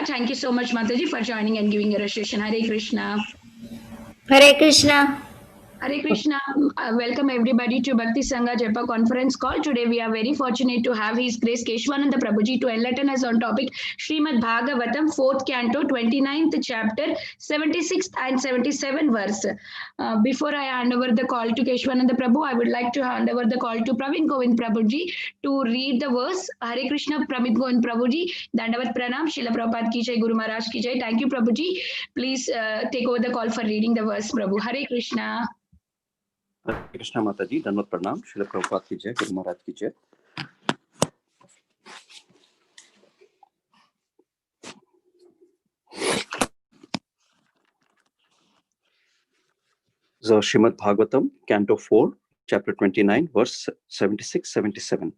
Thank you so much, Mataji, for joining and giving your association. Hare Krishna. Hare Krishna. Hare Krishna. Welcome everybody to Bhakti Sangha Japa conference call. Today we are very fortunate to have His Grace Keshavananda Prabhuji to enlighten us on topic Srimad Bhagavatam, 4th canto, 29th chapter, 76th and 77th verse. Before I hand over the call to Keshavananda Prabhu, I would like to hand over the call to Praveen Govind Prabhuji to read the verse. Hare Krishna, Praveen Govind Prabhuji. Dandavat Pranam, Srila Prabhupada ki jai, Guru Maharaj ki jai. Thank you, Prabhuji. Please take over the call for reading the verse, Prabhu. Hare Krishna. Hare Krishna Mataji, Dandavat Pranam, Srila Prabhupada ki jai, Guru Maharaj ki jai. So Srimad Bhagavatam, Canto 4, Chapter 29, Verse 76-77.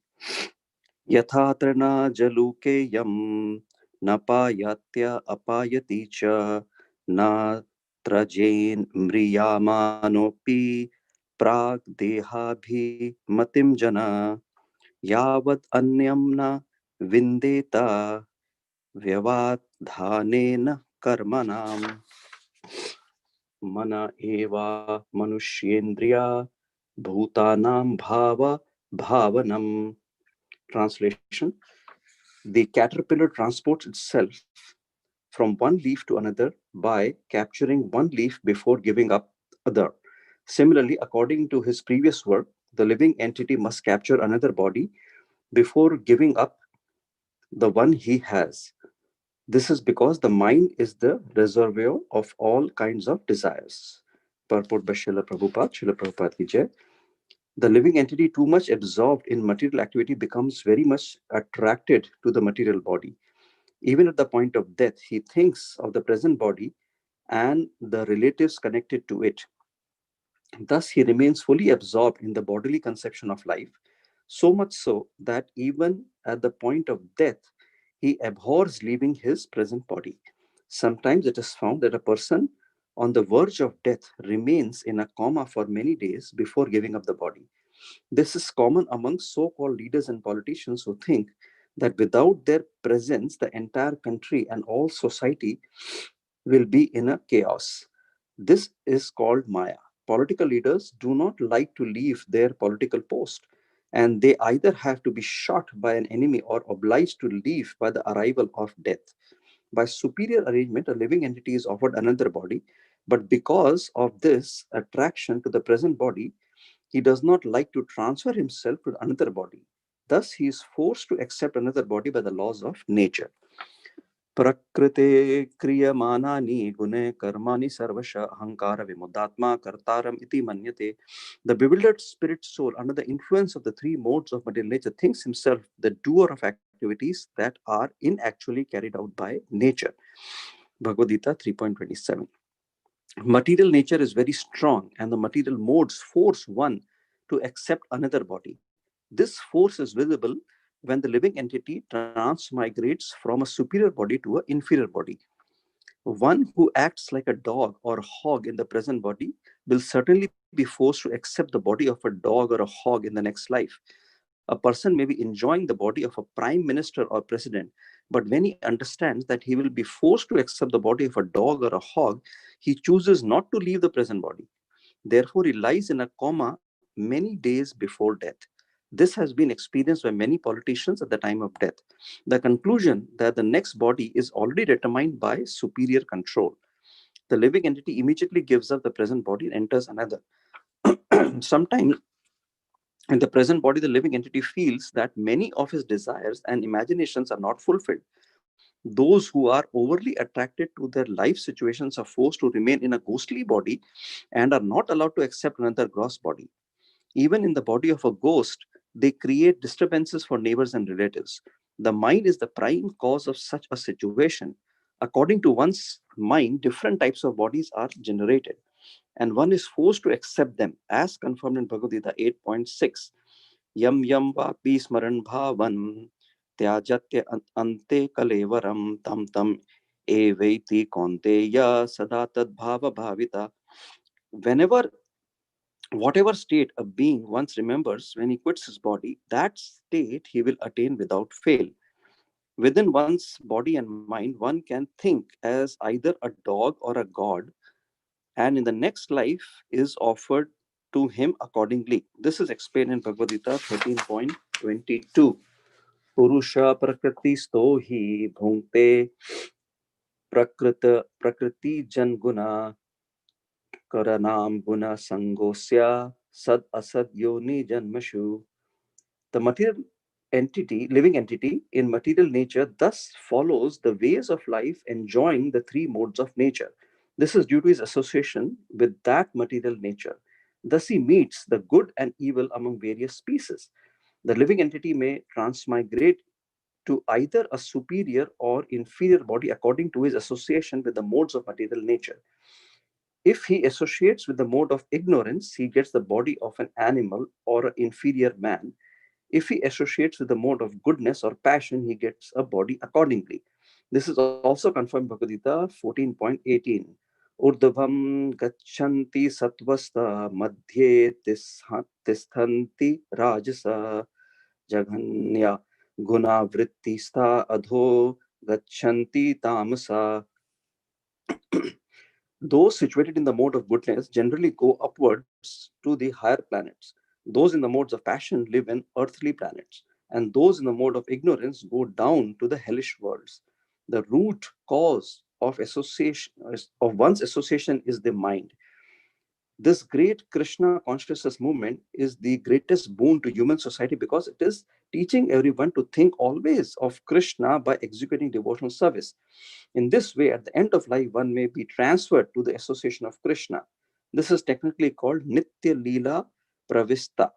Yathatrana jaluke yam napayatya apayati cha na trajen mriyamanopi prag dehabhi matim jana yavat anyam na vindeta vyavadhanena karmanam mana eva manushyendriya bhutanam bhava bhavanam. Translation: the caterpillar transports itself from one leaf to another by capturing one leaf before giving up other. Similarly, according to his previous work, the living entity must capture another body before giving up the one he has. This is because the mind is the reservoir of all kinds of desires. Purport by Srila Prabhupada ki jai. The living entity too much absorbed in material activity becomes very much attracted to the material body. Even at the point of death, he thinks of the present body and the relatives connected to it. Thus, he remains fully absorbed in the bodily conception of life, so much so that even at the point of death, he abhors leaving his present body. Sometimes it is found that a person on the verge of death remains in a coma for many days before giving up the body. This is common among so-called leaders and politicians who think that without their presence, the entire country and all society will be in a chaos. This is called Maya. Political leaders do not like to leave their political post, and they either have to be shot by an enemy or obliged to leave by the arrival of death. By superior arrangement, a living entity is offered another body, but because of this attraction to the present body, he does not like to transfer himself to another body. Thus, he is forced to accept another body by the laws of nature. Prakrite kriyamanani gune karmani sarvasha ahankara vimudatma kartaram iti manyate. The bewildered spirit soul, under the influence of the three modes of material nature, thinks himself the doer of activities that are inactually carried out by nature. Bhagavad Gita 3.27. Material nature is very strong, and the material modes force one to accept another body. This force is visible when the living entity transmigrates from a superior body to an inferior body. One who acts like a dog or hog in the present body will certainly be forced to accept the body of a dog or a hog in the next life. A person may be enjoying the body of a prime minister or president, but when he understands that he will be forced to accept the body of a dog or a hog, he chooses not to leave the present body. Therefore, he lies in a coma many days before death. This has been experienced by many politicians at the time of death. The conclusion that the next body is already determined by superior control. The living entity immediately gives up the present body and enters another. Sometimes in the present body, the living entity feels that many of his desires and imaginations are not fulfilled. Those who are overly attracted to their life situations are forced to remain in a ghostly body and are not allowed to accept another gross body. Even in the body of a ghost, they create disturbances for neighbors and relatives. The mind is the prime cause of such a situation. According to one's mind, different types of bodies are generated, and one is forced to accept them, as confirmed in Bhagavad Gita 8.6. Yam yam vapi smaran bhavan tyajatya ante kalevaram tam tam evaiti konteya sadatat bhava bhavita. Whenever Whatever state a being once remembers when he quits his body, that state he will attain without fail. Within one's body and mind, one can think as either a dog or a god, and in the next life is offered to him accordingly. This is explained in Bhagavad Gita 13.22. Purusha prakriti stohi bhungte prakriti janguna karanam guna sangosya sad asad yoni janmashu. The material entity, living entity in material nature, thus follows the ways of life, enjoying the three modes of nature. This is due to his association with that material nature. Thus, he meets the good and evil among various species. The living entity may transmigrate to either a superior or inferior body according to his association with the modes of material nature. If he associates with the mode of ignorance, he gets the body of an animal or an inferior man. If he associates with the mode of goodness or passion, he gets a body accordingly. This is also confirmed Bhagavad Gita 14.18. Urdhvam gachanti satvasta madhye tisthanti rajasa jaganya guna vrittista adho gachanti tamasa. Those situated in the mode of goodness generally go upwards to the higher planets. Those in the modes of passion live in earthly planets, and those in the mode of ignorance go down to the hellish worlds. The root cause of association of one's association is the mind. This great Krishna consciousness movement is the greatest boon to human society because it is teaching everyone to think always of Krishna by executing devotional service. In this way, at the end of life, one may be transferred to the association of Krishna. This is technically called Nitya Leela Pravista,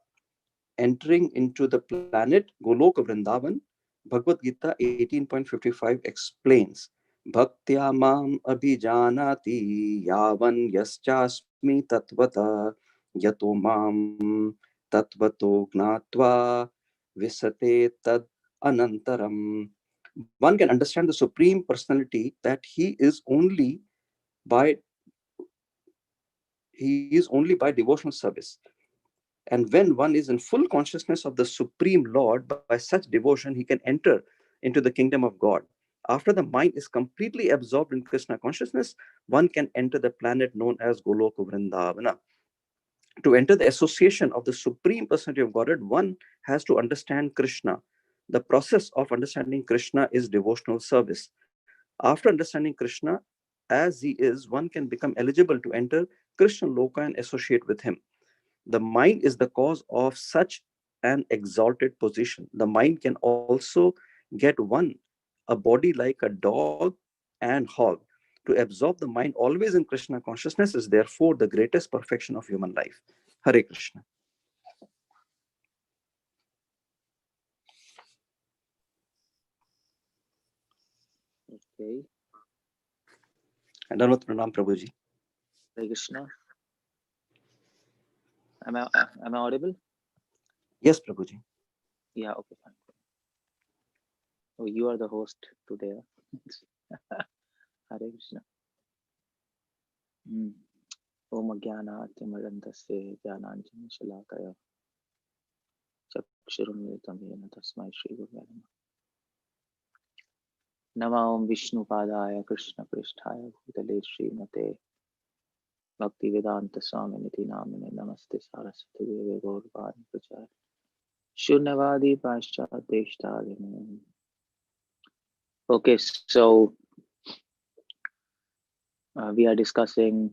entering into the planet Goloka Vrindavan. Bhagavad Gita 18.55 explains, Bhaktya mam abhijanati yavan yaschasmi tatvata yato mam tatvato gnatva visate tad anantaram. One can understand the Supreme Personality that by he is only by devotional service. And when one is in full consciousness of the Supreme Lord, by such devotion, he can enter into the kingdom of God. After the mind is completely absorbed in Krishna consciousness, one can enter the planet known as Goloka Vrindavana. To enter the association of the Supreme Personality of Godhead, one has to understand Krishna. The process of understanding Krishna is devotional service. After understanding Krishna as he is, one can become eligible to enter Krishna Loka and associate with him. The mind is the cause of such an exalted position. The mind can also get one a body like a dog and hog. To absorb the mind always in Krishna consciousness is therefore the greatest perfection of human life. Hare Krishna. Okay. And Anand Pranam Prabhuji. Hare Krishna. Am I audible? Yes, Prabhuji. Yeah, okay, fine. Oh, you are the host today. Hare Krishna. Om Jnanaatimirandasya Jnananjana Shalakaya Chakshurumritam Yena Tasmai Shri Gurave Namah. Nama Om Vishnu Padaya Krishna Pristhaya Bhutale Srimate Bhaktivedanta Swami Niti Namine Namaste Saraswati Deve Gaurvani Prachar Shunyavadi Paschat Deshtadine. Okay, so we are discussing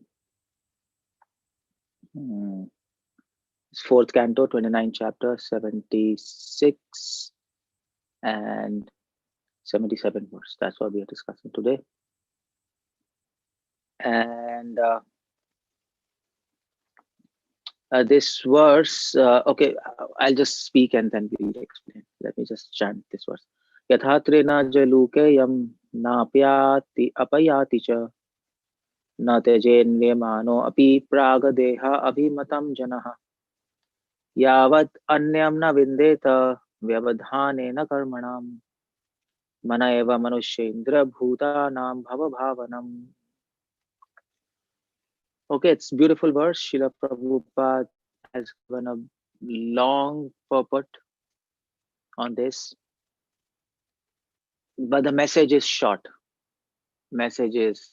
fourth canto, 29 chapter, 76 and 77 verse. That's what we are discussing today. And this verse, okay, I'll just speak and then we'll explain. Let me just chant this verse. Yathatrena jaluke yam napyati apayati cha na tejen vyamano api pragadeha abhimatam janaha yavat anyam na vindeta vyavadhanena karmanam mana eva manushendra bhutanam bhava bhavanam. Okay, it's beautiful verse. Srila Prabhupada has given a long purport on this. but the message is short. Message is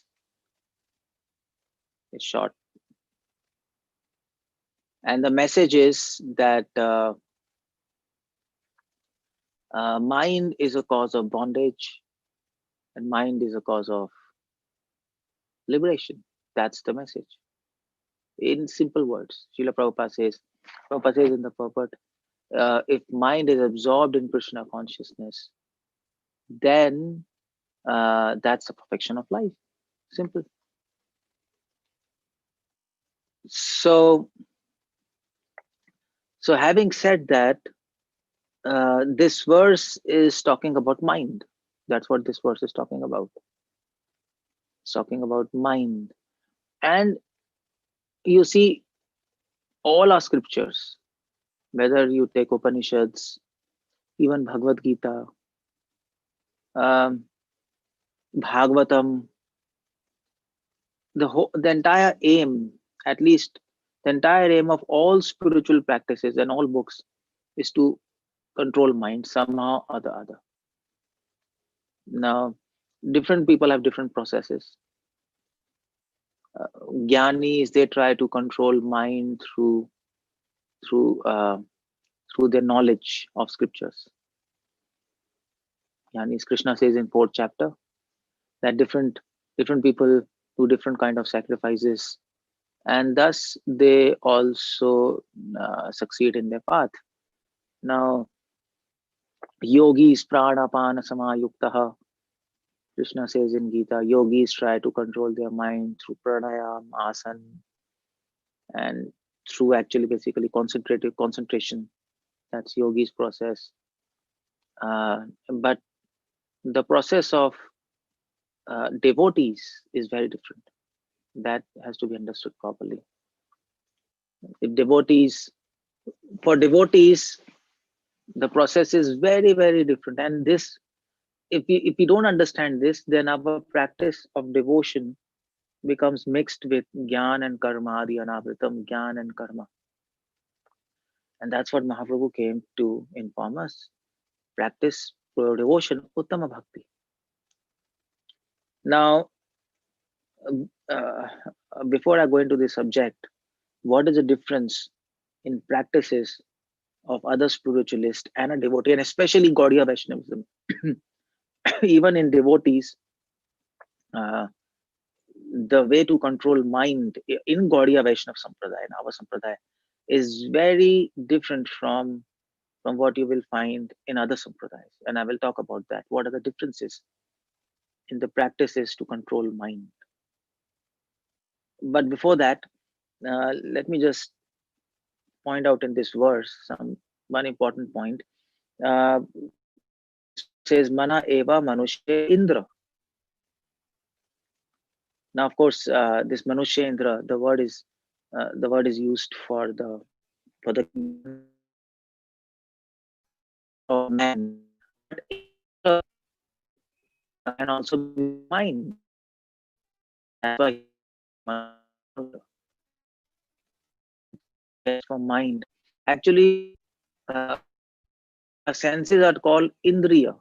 short. And the message is that mind is a cause of bondage and mind is a cause of liberation. That's the message. In simple words, Srila Prabhupada says in the purport, if mind is absorbed in Krishna consciousness, then that's the perfection of life. Simple. So having said that, this verse is talking about mind. That's what this verse is talking about. It's talking about mind. And you see, all our scriptures, whether you take Upanishads, even Bhagavad Gita, Bhagavatam, the entire aim, at least the entire aim of all spiritual practices and all books is to control mind somehow or the other. Now, different people have different processes. Jnanis, they try to control mind through their knowledge of scriptures. Jnanis, Krishna says in 4th chapter that different people do different kind of sacrifices, and thus they also succeed in their path. Now, yogis pranapana samayuktaha, Krishna says in Gita, yogis try to control their mind through pranayam, asana, and through actually basically concentration. That's yogi's process. But the process of devotees is very different. That has to be understood properly. For devotees, the process is very, very different. And this, if we don't understand this, then our practice of devotion becomes mixed with jnana and karma, adi anavritam, jnana and karma. And that's what Mahaprabhu came to inform us. Practice devotion, uttama bhakti. Now, before I go into this subject, what is the difference in practices of other spiritualists and a devotee, and especially Gaudiya Vaishnavism? Even in devotees, the way to control mind in Gaudiya Vaishnava Sampradaya, in our Sampradaya, is very different from what you will find in other Sampradayas. And I will talk about that. What are the differences in the practices to control mind? But before that, let me just point out in this verse one important point. Says mana eva manushya indra. Now, of course, this manushya indra, the word is used for the of man, and also mind. That's why for mind. Actually, our senses are called indriya.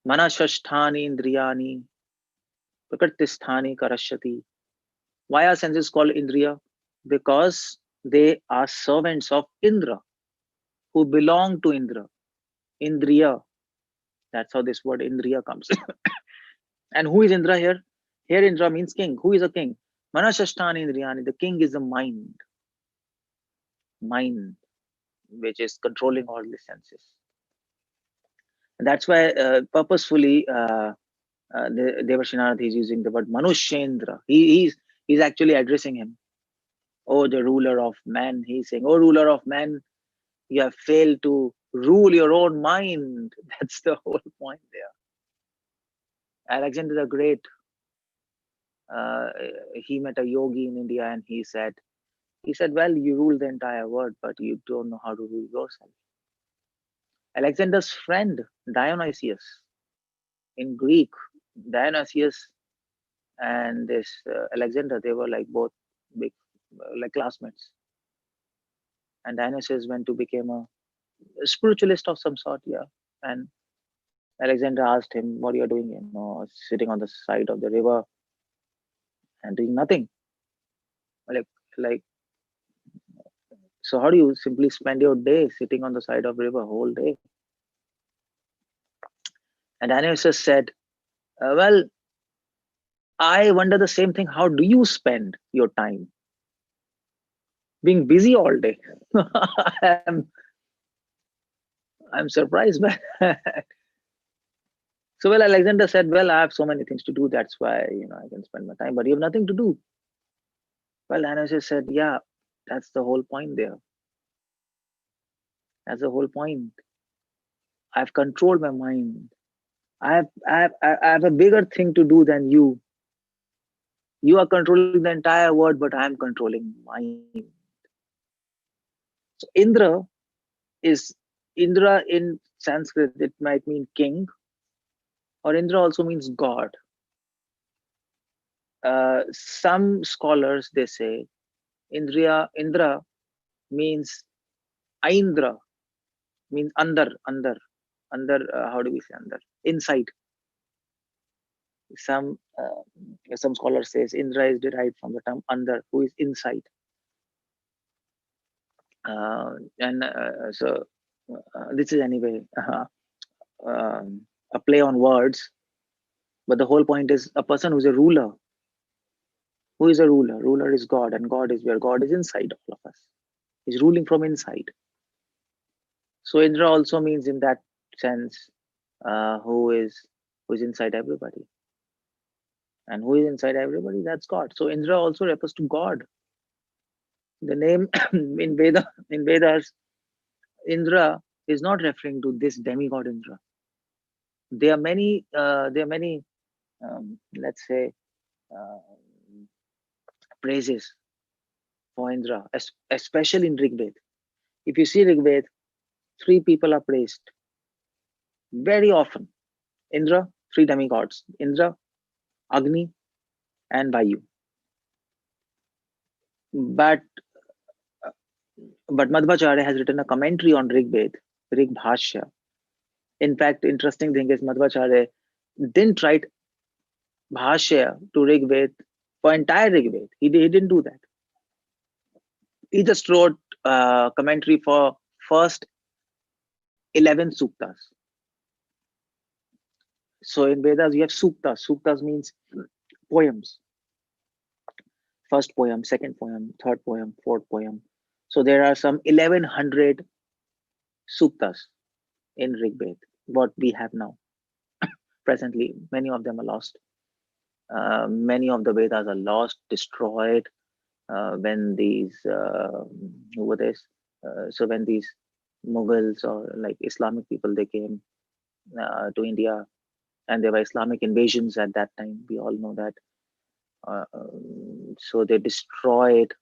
Manashasthani indriyani prakritisthani karashyati. Why are senses called indriya? Because they are servants of Indra, who belong to Indra. Indriya. That's how this word indriya comes. And who is Indra here? Here Indra means king. Who is a king? Manashasthani indriyani. The king is the mind. Mind, which is controlling all the senses. And that's why purposefully Devarshinath is using the word Manushendra. He's actually addressing him. Oh, the ruler of man. He's saying, oh, ruler of man, you have failed to rule your own mind. That's the whole point there. Alexander the Great, he met a yogi in India and he said, well, you rule the entire world, but you don't know how to rule yourself. Alexander's friend, Dionysius, in Greek, Dionysius and this Alexander, they were like both big, like classmates. And Dionysius went to become a spiritualist of some sort, yeah. And Alexander asked him, "What are you doing? Sitting on the side of the river and doing nothing. Like, like, so how do you simply spend your day sitting on the side of river whole day?" And Dionysus said, "Well, I wonder the same thing. How do you spend your time? Being busy all day." I'm, I'm surprised by that. So, well, Alexander said, "Well, I have so many things to do. That's why, I can spend my time, but you have nothing to do." Well, Dionysus said, "Yeah, that's the whole point there. That's the whole point. I've controlled my mind. I have a bigger thing to do than you. You are controlling the entire world, but I am controlling mind." So Indra in Sanskrit, it might mean king, or Indra also means God. Some scholars, they say Indra means Aindra, means under. How do we say under? Inside. Some scholars says Indra is derived from the term under, who is inside. And this is anyway a play on words, but the whole point is a person who's a ruler. Who is a ruler? Ruler is God, and God is where? God is inside all of us. He's ruling from inside. So Indra also means in that sense who is inside everybody. And who is inside everybody? That's God. So Indra also refers to God. The name in Vedas, Indra is not referring to this demigod Indra. There are many. Let's say, uh, praises for Indra, especially in Rig Veda. If you see Rig Veda, three people are praised very often. Indra, three demigods: Indra, Agni, and Vayu. But Madhvacharya has written a commentary on Rig Veda, Rig Bhashya. In fact, interesting thing is Madhvacharya didn't write Bhashya to Rig Veda for entire Rig Veda. He didn't do that. He just wrote commentary for first 11 suktas. So in Vedas, we have suktas. Suktas means poems. First poem, second poem, third poem, fourth poem. So there are some 1100 suktas in Rig Veda, what we have now. Presently, many of them are lost. Many of the Vedas are lost, destroyed when these, who were this? So when these Mughals or like Islamic people, they came to India, and there were Islamic invasions at that time. We all know that. So they destroyed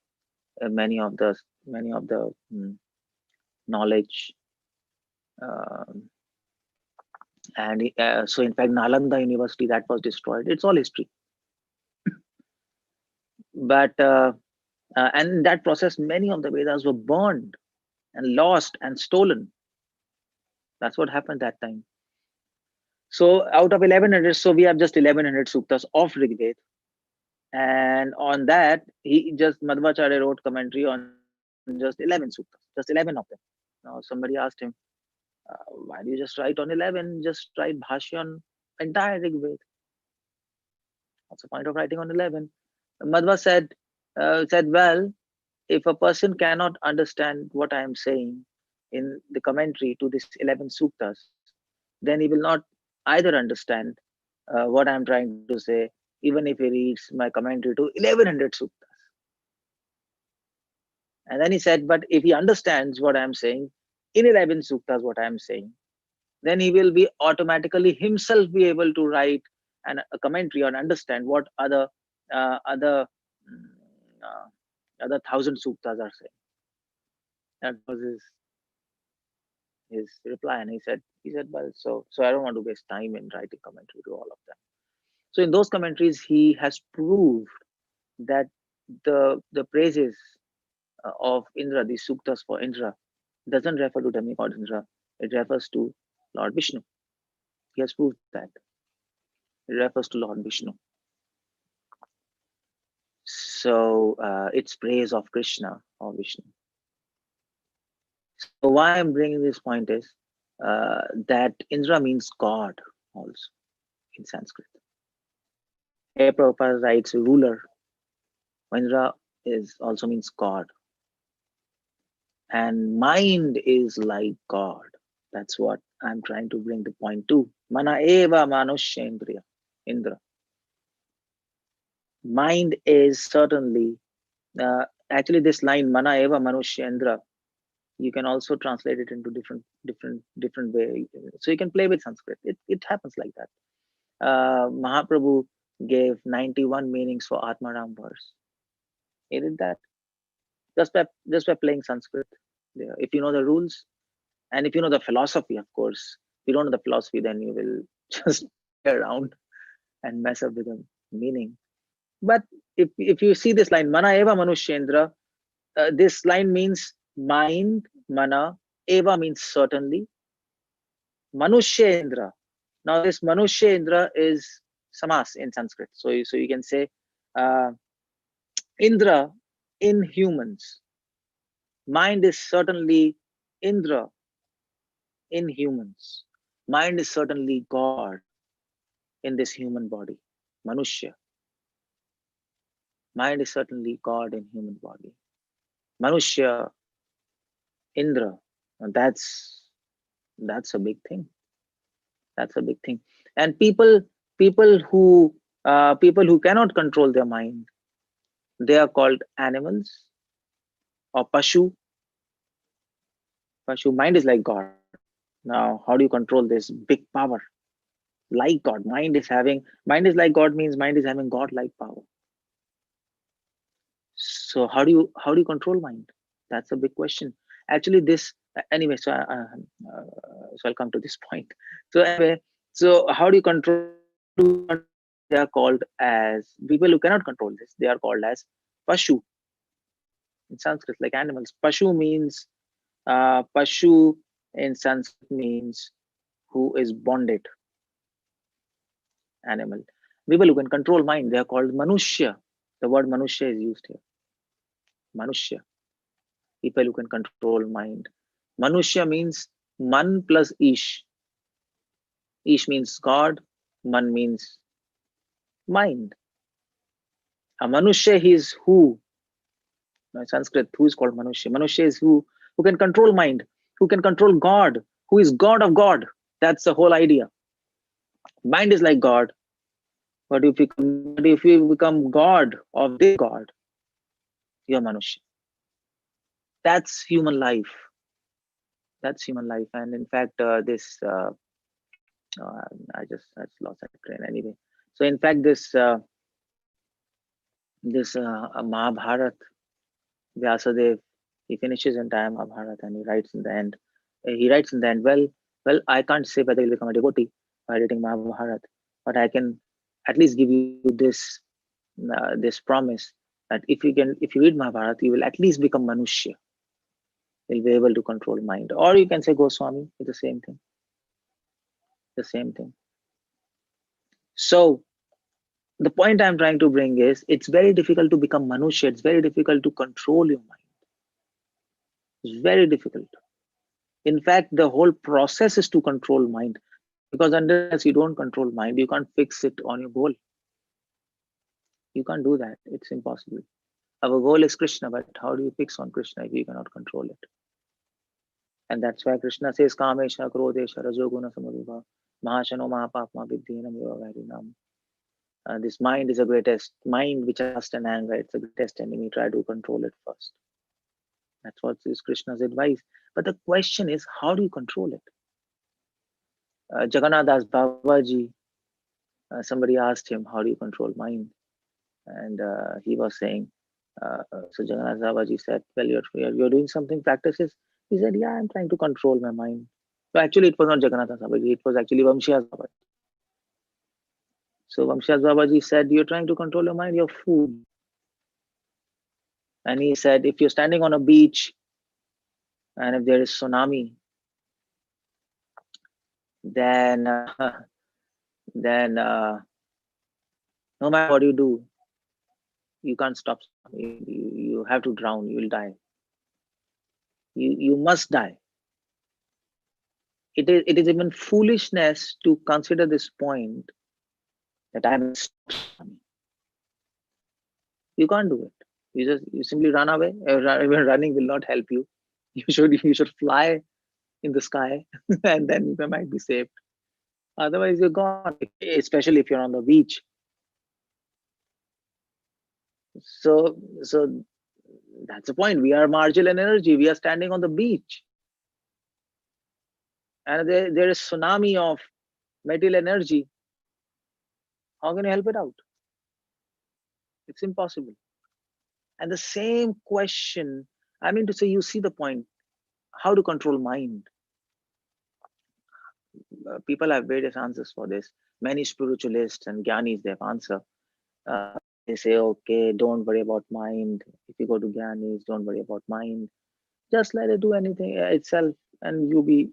many of the knowledge, and so in fact Nalanda University, that was destroyed. It's all history. But and in that process, many of the Vedas were burned and lost and stolen. That's what happened that time. So out of 1100, so we have just 1100 suktas of Rig Veda. And on that, Madhvacharya wrote commentary on just 11 suktas, just 11 of them. Now somebody asked him, why do you just write on 11? Just write Bhashya on entire Rig Veda. What's the point of writing on 11? Madhva said, well, if a person cannot understand what I am saying in the commentary to this 11 suktas, then he will not either understand what I am trying to say, even if he reads my commentary to 1100 suktas. And then he said, but if he understands what I am saying in 11 suktas, what I am saying, then he will be automatically himself be able to write a commentary and understand what other 1000 suktas are saying. That was his reply, and he said, well, so I don't want to waste time in writing commentary to all of them. So in those commentaries, he has proved that the praises of Indra, these suktas for Indra, doesn't refer to demigod Indra. It refers to Lord Vishnu. He has proved that. It refers to Lord Vishnu. So it's praise of Krishna or Vishnu. So why I'm bringing this point is that Indra means God also in Sanskrit. Here Prabhupada writes ruler. Indra also means God. And mind is like God. That's what I'm trying to bring the point to. Mana eva manushendriya, Indra. Mind is certainly, actually this line, Mana eva manushendra, you can also translate it into different way. So you can play with Sanskrit. It happens like that. Mahaprabhu gave 91 meanings for Atmaram verse. He did that just by playing Sanskrit. If you know the rules, and if you know the philosophy, of course. If you don't know the philosophy, then you will just play around and mess up with the meaning. But if you see this line, Mana eva manushendra, this line means mind, mana, eva means certainly, manushendra. Now this manushendra is samas in Sanskrit. So you can say Indra in humans. Mind is certainly Indra in humans. Mind is certainly God in this human body, Manushya. Mind is certainly God in human body. Manushya, Indra, and that's a big thing. That's a big thing. And people who cannot control their mind, they are called animals or pashu. Pashu, mind is like God. Now, how do you control this big power? Like God, mind is like God means mind is having God-like power. So how do you control mind? That's a big question. Actually, this anyway. So I'll come to this point. So anyway, so how do you control? They are called as people who cannot control this. They are called as pashu in Sanskrit, like animals. Pashu means pashu in Sanskrit means who is bonded animal. People who can control mind, they are called manushya. The word manushya is used here. Manushya. People who can control mind. Manushya means man plus ish. Ish means God, man means mind. A manushya is who? Now in Sanskrit, who is called manushya? Manushya is who can control mind, who can control God, who is God of God. That's the whole idea. Mind is like God, but if you become God of this God, you're manushya. That's human life. That's human life. And in fact, I just lost that train anyway. So in fact, this Mahabharat, Vyasadev, he finishes entire Mahabharat and he writes in the end. Well, I can't say whether you'll become a devotee by reading Mahabharat, but I can at least give you this promise that if you read Mahabharat, you will at least become manushya. You'll be able to control mind. Or you can say Goswami, it's the same thing. The same thing. So the point I'm trying to bring is it's very difficult to become manushya. It's very difficult to control your mind. It's very difficult. In fact, the whole process is to control mind, because unless you don't control mind, you can't fix it on your goal. You can't do that. It's impossible. Our goal is Krishna, but how do you fix on Krishna if you cannot control it? And that's why Krishna says, Kamesha, Krodesha, Rajoguna, Samadhiva, Mahashano, Mahapapma, Viddhinam, Yoga, Varinam. This mind is the greatest mind, which has lust and anger. It's the greatest enemy. Try to control it first. That's what is Krishna's advice. But the question is, how do you control it? Jagannath Das Babaji, somebody asked him, how do you control mind? And he was saying, so Jagannath Babaji said, well, you're doing something, practices. He said, yeah, I'm trying to control my mind. So actually, it was not Jagannath Das Babaji, it was actually Vamshias Babaji. So Vamshias Babaji said, you're trying to control your mind, you're a fool. And he said, if you're standing on a beach and if there is tsunami, then no matter what you do, you can't stop. You have to drown. You will die. You must die. It is even foolishness to consider this point that I must stop. You can't do it. You simply run away. Even running will not help you. You should fly in the sky, and then you might be saved. Otherwise, you're gone. Especially if you're on the beach. So that's the point. We are marginal energy. We are standing on the beach, and there is tsunami of material energy. How can you help it out? It's impossible. And the same question, I mean to say, you see the point. How to control mind? People have various answers for this. Many spiritualists and gyanis, they have answer. They say, okay, don't worry about mind. If you go to gyanis, don't worry about mind. Just let it do anything itself, and you be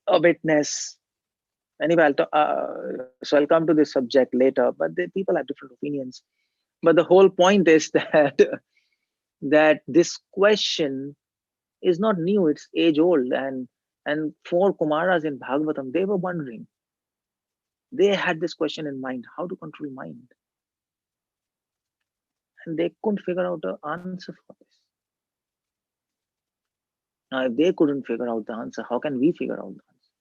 a witness. Anyway, so I'll come to this subject later. But people have different opinions. But the whole point is that that this question is not new; it's age old. And 4 Kumaras in Bhagavatam, they were wondering. They had this question in mind: how to control mind, and they couldn't figure out the answer for this. Now, if they couldn't figure out the answer, how can we figure out the answer?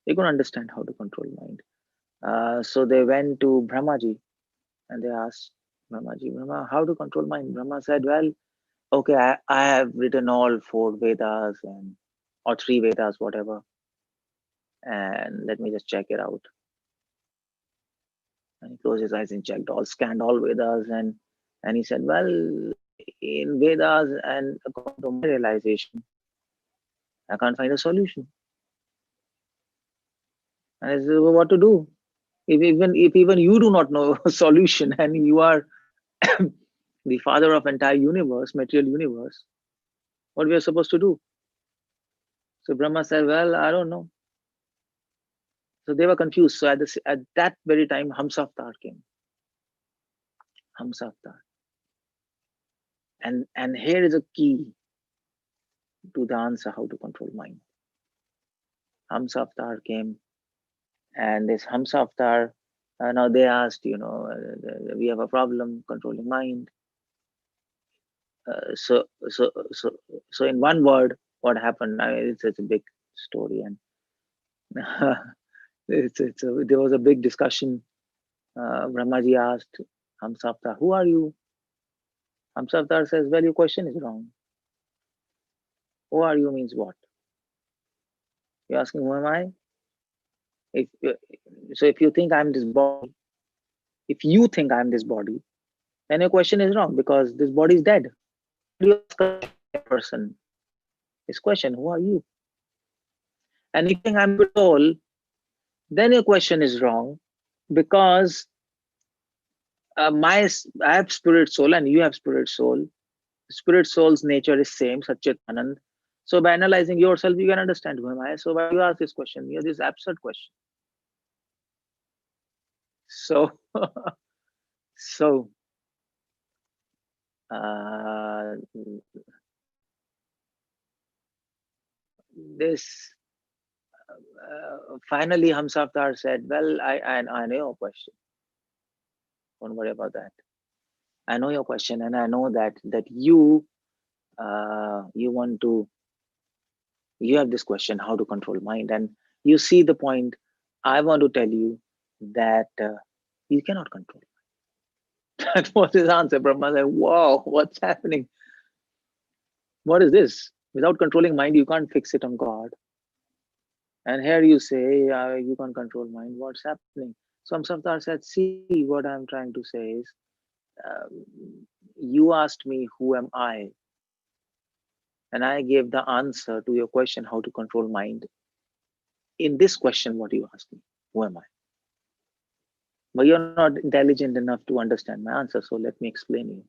They couldn't understand how to control mind. So they went to Brahmaji and they asked Brahmaji, Brahma, how to control mind? Brahma said, well, okay, I have written all 4 Vedas or 3 Vedas, whatever. And let me just check it out. And he closed his eyes and scanned all Vedas. And he said, well, in Vedas and according to my realization, I can't find a solution. And I said, well, what to do? If even you do not know a solution, and you are the father of entire universe, material universe, what we are supposed to do? So Brahma said, well, I don't know. So they were confused. So at that very time, Hamsa came. Hamsa. And here is a key to the answer how to control mind. Hamsa came, and this Hamsa now they asked, we have a problem controlling mind. So in one word, what happened? It's a big story, and there was a big discussion. Brahmaji asked Hamsa, who are you? Hamsa says, well, your question is wrong. Who are you means what? You're asking, who am I? If you think I'm this body, then your question is wrong, because this body is dead. You ask a person this question, who are you? And if you think I'm soul, then your question is wrong, because I have spirit soul and you have spirit soul. Spirit soul's nature is same, Satchit Anand. So by analyzing yourself, you can understand who am I. So why you ask this question? You have this absurd question. So this finally Hamsa said, well, I know your question. Don't worry about that. I know your question, and I know that you have this question, how to control mind, and you see the point. I want to tell you that you cannot control mind. That was his answer. Brahma said, wow, what's happening? What is this? Without controlling mind, you can't fix it on God. And here you say, you can't control mind. What's happening? So Hamsa said, see, what I'm trying to say is, you asked me, who am I? And I gave the answer to your question, how to control mind. In this question, what you asked me, who am I? But you're not intelligent enough to understand my answer, so let me explain you.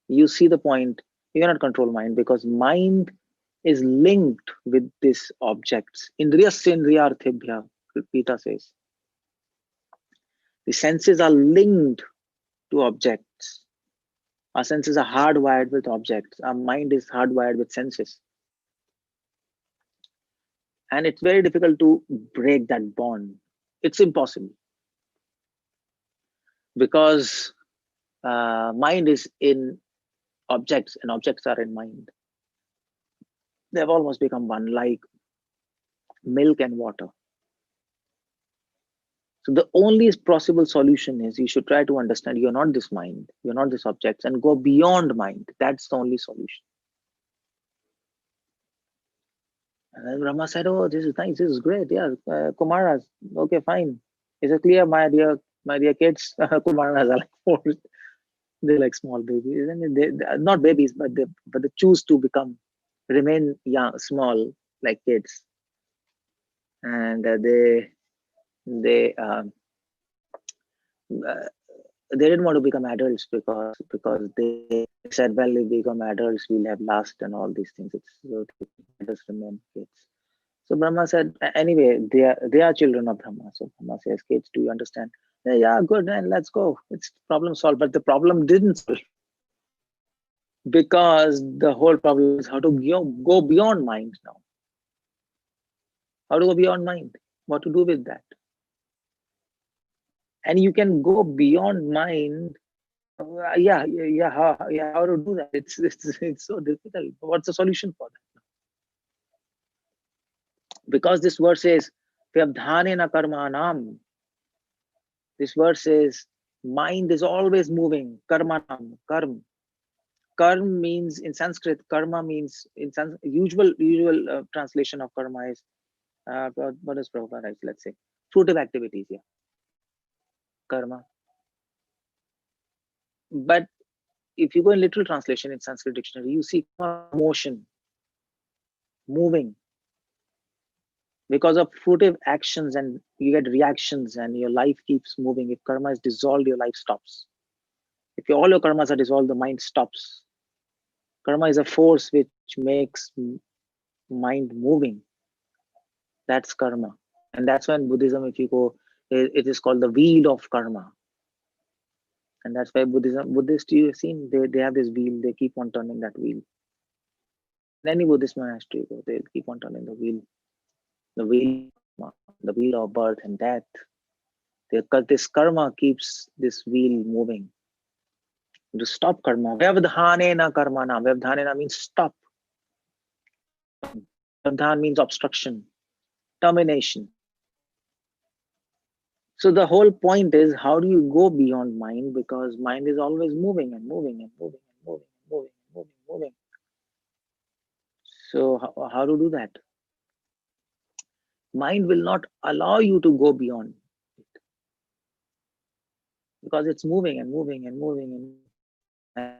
You see the point, you cannot control mind, because mind is linked with these objects. Indriyasindriyarthebhya, Gita says. The senses are linked to objects. Our senses are hardwired with objects. Our mind is hardwired with senses. And it's very difficult to break that bond. It's impossible. Because mind is in objects and objects are in mind. They've almost become one, like milk and water. So the only possible solution is you should try to understand you're not this mind, you're not this objects, and go beyond mind. That's the only solution. And then Brahma said, "Oh, this is nice, this is great. Yeah, Kumaras, okay, fine. Is it clear, my dear kids? Kumaras are like four. They're like small babies, and they're not babies, but they choose to remain young, small, like kids, and they didn't want to become adults because they said, well, if we become adults, we'll have lust and all these things. It's so let us remain kids. So Brahma said, anyway, they are children of Brahma. So Brahma says, kids, do you understand? Yeah, good, and let's go. It's problem solved. But the problem didn't solve because the whole problem is how to go beyond mind now. How to go beyond mind? What to do with that? And you can go beyond mind. How to do that? It's so difficult. What's the solution for that? Because this verse says, "Vyabdhanena karmanam." This verse says, mind is always moving. Karmanam, karm. Karm means in Sanskrit. Karma means in Sanskrit. Usual translation of karma is what is Prabhupada writes? Let's say fruitive activities. Yeah, karma. But if you go in literal translation in Sanskrit dictionary, you see motion, moving. Because of fruitive actions, and you get reactions, and your life keeps moving. If karma is dissolved, your life stops. If all your karmas are dissolved, the mind stops. Karma is a force which makes mind moving. That's karma. And that's when Buddhism, if you go, it is called the wheel of karma. And that's why Buddhists, you have seen, they have this wheel, they keep on turning that wheel. In any Buddhist monastery, they'll keep on turning the wheel of birth and death. This karma keeps this wheel moving. To stop karma. Vyavdhanena karmana. Vyavdhanena means stop. Vyavdhan means obstruction, termination. So the whole point is, how do you go beyond mind? Because mind is always moving and moving and moving and moving and moving and moving and moving. So how to do that? Mind will not allow you to go beyond it because it's moving and moving and moving and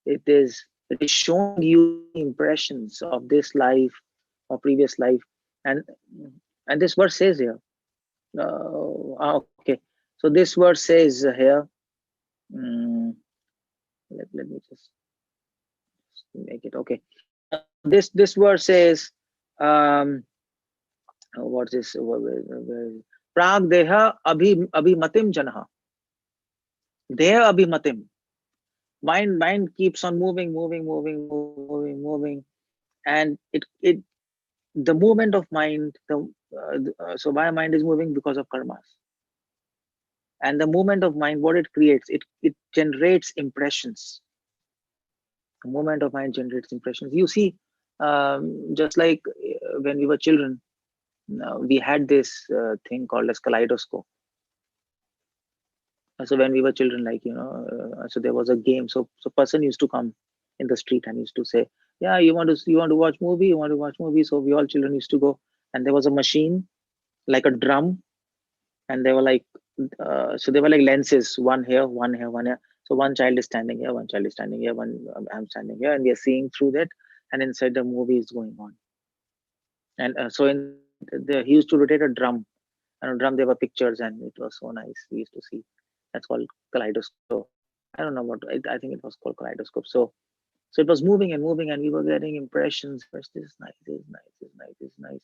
it is showing you impressions of this life or previous life, and this verse says here. Okay, so this verse says here. Let me just make it okay. This verse says, what's this? Prag deha abhimatim janah. Deha abhimatim. Mind keeps on moving, and the movement of mind. So why mind is moving? Because of karmas. And the movement of mind, what it creates, it generates impressions. The movement of mind generates impressions. You see, just like when we were children, we had this thing called as kaleidoscope. So when we were children, so there was a game. So person used to come in the street and used to say, yeah, you want to watch movie? You want to watch movie? So we all children used to go, and there was a machine, like a drum, and they were like, so they were like lenses, one here, one here, one here. So one child is standing here, one child is standing here, I'm standing here, and we are seeing through that, and inside the movie is going on. And so he used to rotate a drum, and a drum there were pictures, and it was so nice. We used to see. That's called kaleidoscope. I don't know what I think it was called kaleidoscope. So So it was moving and moving, and we were getting impressions. First, this is nice, this is nice, this is nice, this is nice.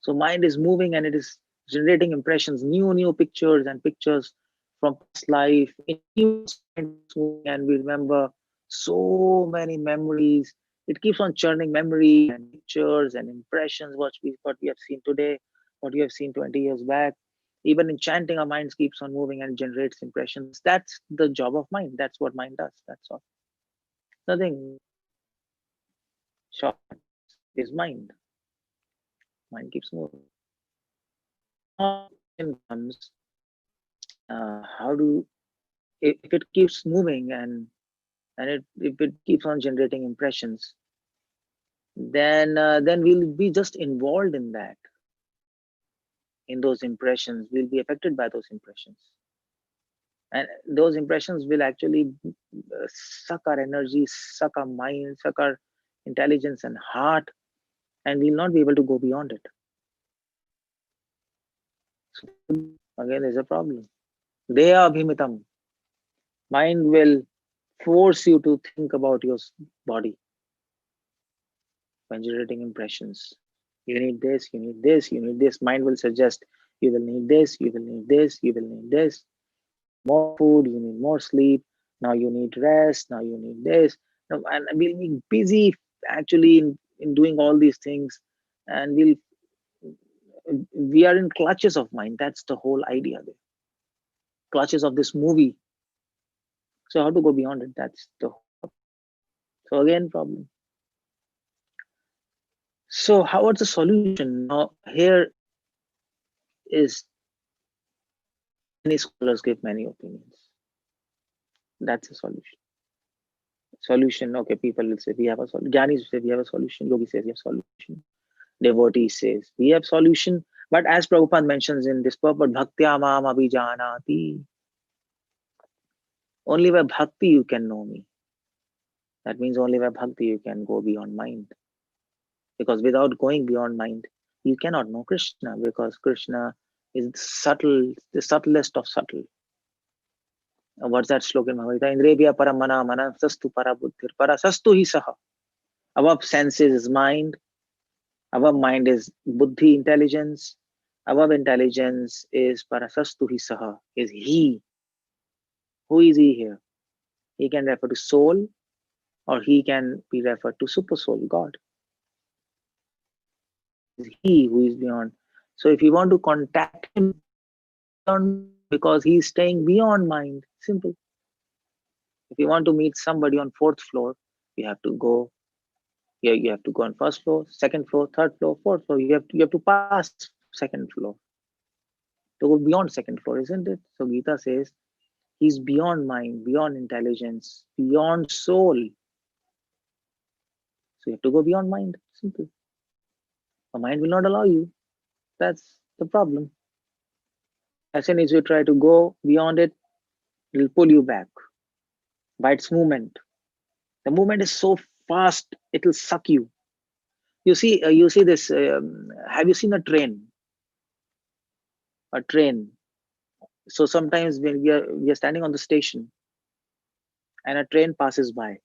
So mind is moving and it is generating impressions, new pictures and pictures from past life. Continuous mind is moving, and we remember so many memories. It keeps on churning memory and pictures and impressions. What we have seen today, what we have seen 20 years back. Even in chanting, our minds keeps on moving and generates impressions. That's the job of mind. That's what mind does. That's all. Nothing short is mind. Mind keeps moving. Now question comes, how do, if it keeps moving and if it keeps on generating impressions, then we'll be just involved in that, in those impressions. We'll be affected by those impressions, and those impressions will actually suck our energy, suck our mind, suck our intelligence and heart, and we'll not be able to go beyond it. So again, there's a problem. Deha abhimitam. Mind will force you to think about your body when generating impressions. You need this, you need this, you need this. Mind will suggest you will need this, you will need this, you will need this. More food, you need more sleep. Now you need rest, now you need this. And we'll be busy actually in doing all these things, and we are in clutches of mind. That's the whole idea there. Clutches of this movie. So how to go beyond it? That's the whole problem. So again, problem. So how what's the solution? Now here is, many scholars give many opinions. That's a solution. Okay, people will say we have a solution. Jnanis say we have a solution. Yogi says we have solution. Devotee says we have solution. But as Prabhupada mentions in this purport, bhaktya mam abhijanati. Only by bhakti you can know me. That means only by bhakti you can go beyond mind. Because without going beyond mind, you cannot know Krishna, because Krishna is subtle, the subtlest of subtle. What's that slogan? Indriya paramana manasastu parabuddhir parasastu hi saha. Our senses is mind. Our mind is buddhi, intelligence. Our intelligence is parasastu hi saha, is he. Who is he here? He can refer to soul, or he can be referred to super soul, God. Is he who is beyond. So if you want to contact him, because he's staying beyond mind, simple. If you want to meet somebody on 4th floor, you have to go. You have to go on 1st floor, 2nd floor, 3rd floor, 4th floor. You have to pass 2nd floor to go beyond 2nd floor, isn't it? So Gita says he's beyond mind, beyond intelligence, beyond soul. So you have to go beyond mind. Simple. The mind will not allow you. That's the problem. As soon as you try to go beyond it, it will pull you back by its movement. The movement is so fast, it will suck you. You see this. Have you seen a train? A train. So sometimes when we are standing on the station, and a train passes by.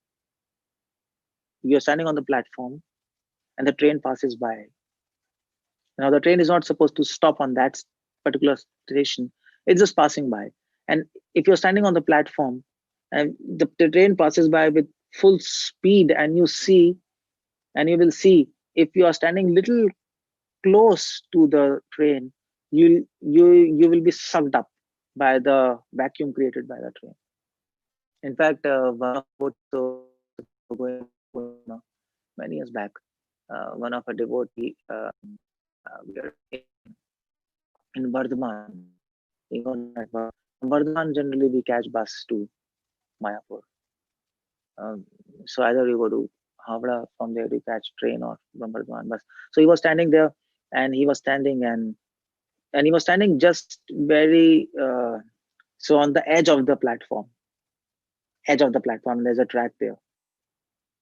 You're standing on the platform, and the train passes by. Now the train is not supposed to stop on that particular station. It's just passing by. And if you're standing on the platform, and the train passes by with full speed, and you will see, if you are standing little close to the train, you will be sucked up by the vacuum created by the train. In fact, many years back, one of a devotee, we are in Vardhaman. Vardhaman, generally we catch bus to Mayapur. So either you go to Havra, from there you catch train, or from Vardhaman bus. So he was standing there, and he was standing just very so on the edge of the platform. There's a track there,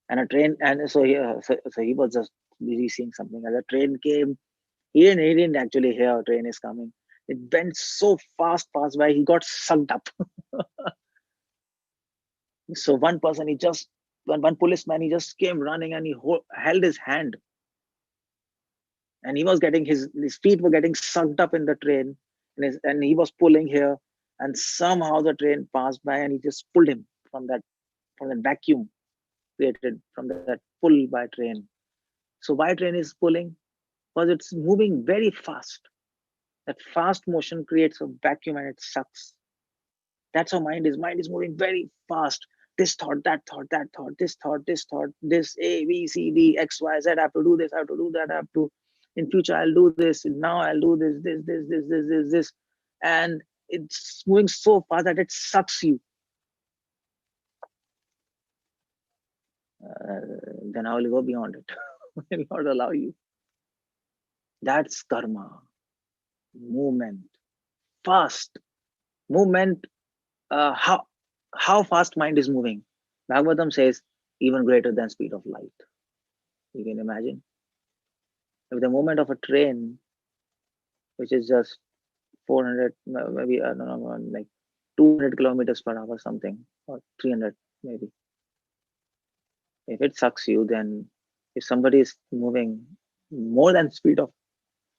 and a train, and so he was just busy seeing something. As a train came, he didn't actually hear a train is coming. It went so fast past by, he got sucked up. So one person, he just one policeman, he just came running and he held his hand, and he was getting his feet were getting sucked up in the train, and he was pulling here, and somehow the train passed by and he just pulled him from that vacuum created from that pull by train. So why train is pulling? Because it's moving very fast. That fast motion creates a vacuum and it sucks. That's how mind is. Mind is moving very fast. This thought, that thought, that thought, this thought, this A, B, C, D, X, Y, Z. I have to do this, I have to do that, I have to. In future, I'll do this. Now I'll do this. And it's moving so fast that it sucks you. Then I will go beyond it. Will not allow you. That's karma. Movement. Fast. Movement. How fast mind is moving? Bhagavatam says even greater than speed of light. You can imagine. If the movement of a train, which is just 400, maybe I don't know, like 200 kilometers per hour, something, or 300 maybe. If it sucks you, then if somebody is moving more than speed of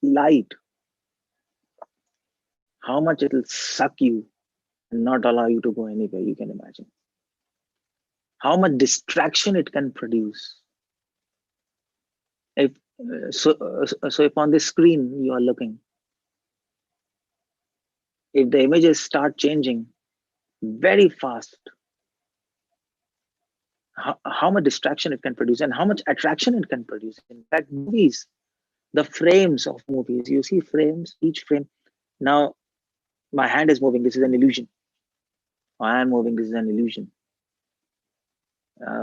light, how much it will suck you and not allow you to go anywhere, you can imagine. How much distraction it can produce. If so if on the screen you are looking, if the images start changing very fast, how much distraction it can produce and how much attraction it can produce. In fact, movies, the frames of movies, you see frames, each frame. Now, my hand is moving, this is an illusion. I am moving, this is an illusion.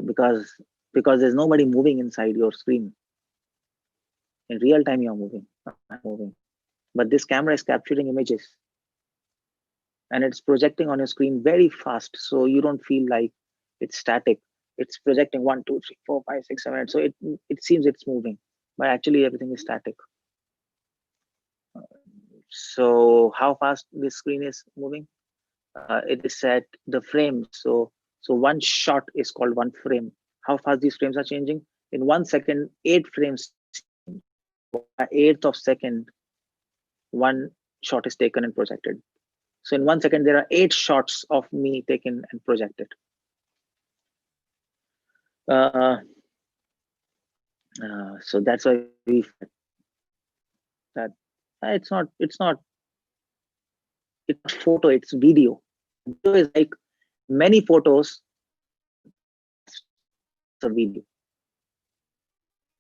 Because there's nobody moving inside your screen. In real time, you're moving. I'm moving. But this camera is capturing images. And it's projecting on your screen very fast. So you don't feel like it's static. It's projecting 1, 2, 3, 4, 5, 6, 7, 8. So it seems it's moving. But actually, everything is static. So how fast this screen is moving? It is set the frames. So one shot is called one frame. How fast these frames are changing? In 1 second, 8 frames. 1/8 of second, one shot is taken and projected. So in 1 second, there are 8 shots of me taken and projected. So that's why we that it's not photo, it's video. Video is like many photos. It's a video.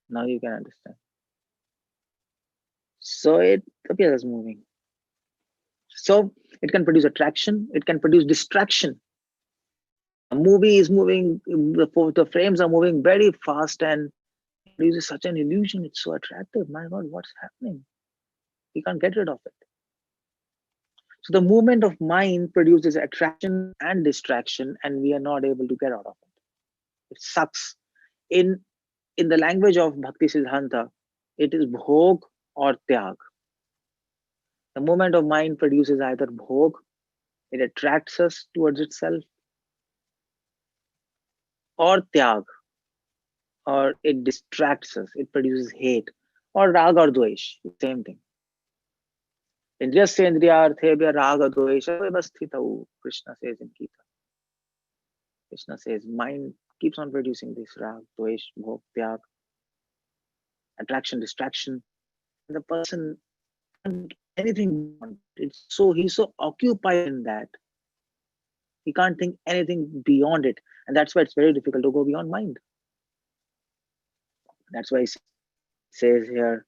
Now you can understand. So it appears as moving. So it can produce attraction, it can produce distraction. A movie is moving, the frames are moving very fast and it produces such an illusion. It's so attractive. My God, what's happening? You can't get rid of it. So the movement of mind produces attraction and distraction, and we are not able to get out of it. It sucks. In the language of Bhakti Siddhanta, it is bhog or tyag. The movement of mind produces either bhog, it attracts us towards itself, or tyag, or it distracts us, it produces hate, or rag or dvesh, same thing. Indriyasendriyarthebhya raga dvesha vyavasthitau, Krishna says in Gita. Krishna says mind keeps on producing this rag, dvesh, bhog, tyag, attraction, distraction. And the person can't do anything beyond it. He's so occupied in that. He can't think anything beyond it. And that's why it's very difficult to go beyond mind. That's why he says here,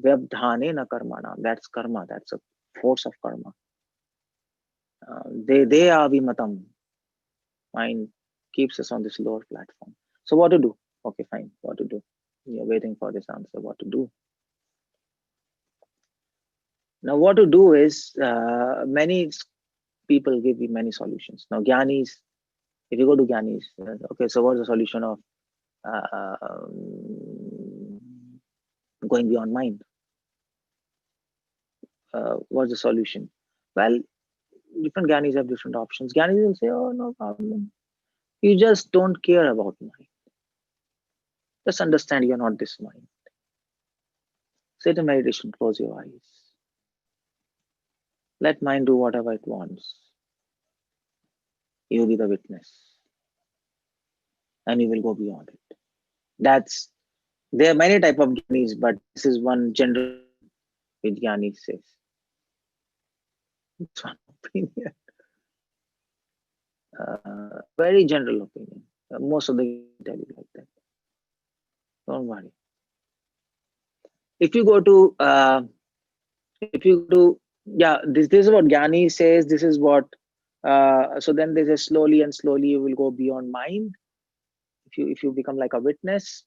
Vyabdhane na karmana. That's karma. That's a force of karma. They are vimatam. Mind keeps us on this lower platform. So what to do? Okay, fine. What to do? We are waiting for this answer. What to do? Now, what to do is many people give you many solutions. Now, Gyanis, if you go to Gyanis, okay, so what's the solution of going beyond mind? What's the solution? Well, different Gyanis have different options. Gyanis will say, oh, no problem. You just don't care about mind. Just understand you're not this mind. Sit in meditation, close your eyes. Let mind do whatever it wants. You be the witness. And you will go beyond it. There are many types of jnanis, but this is one general which jnani says. It's one opinion. Very general opinion. Most of the tell you like that. Don't worry. If you go to this is what Jnani says. This is what. So then they say slowly and slowly you will go beyond mind. If you become like a witness,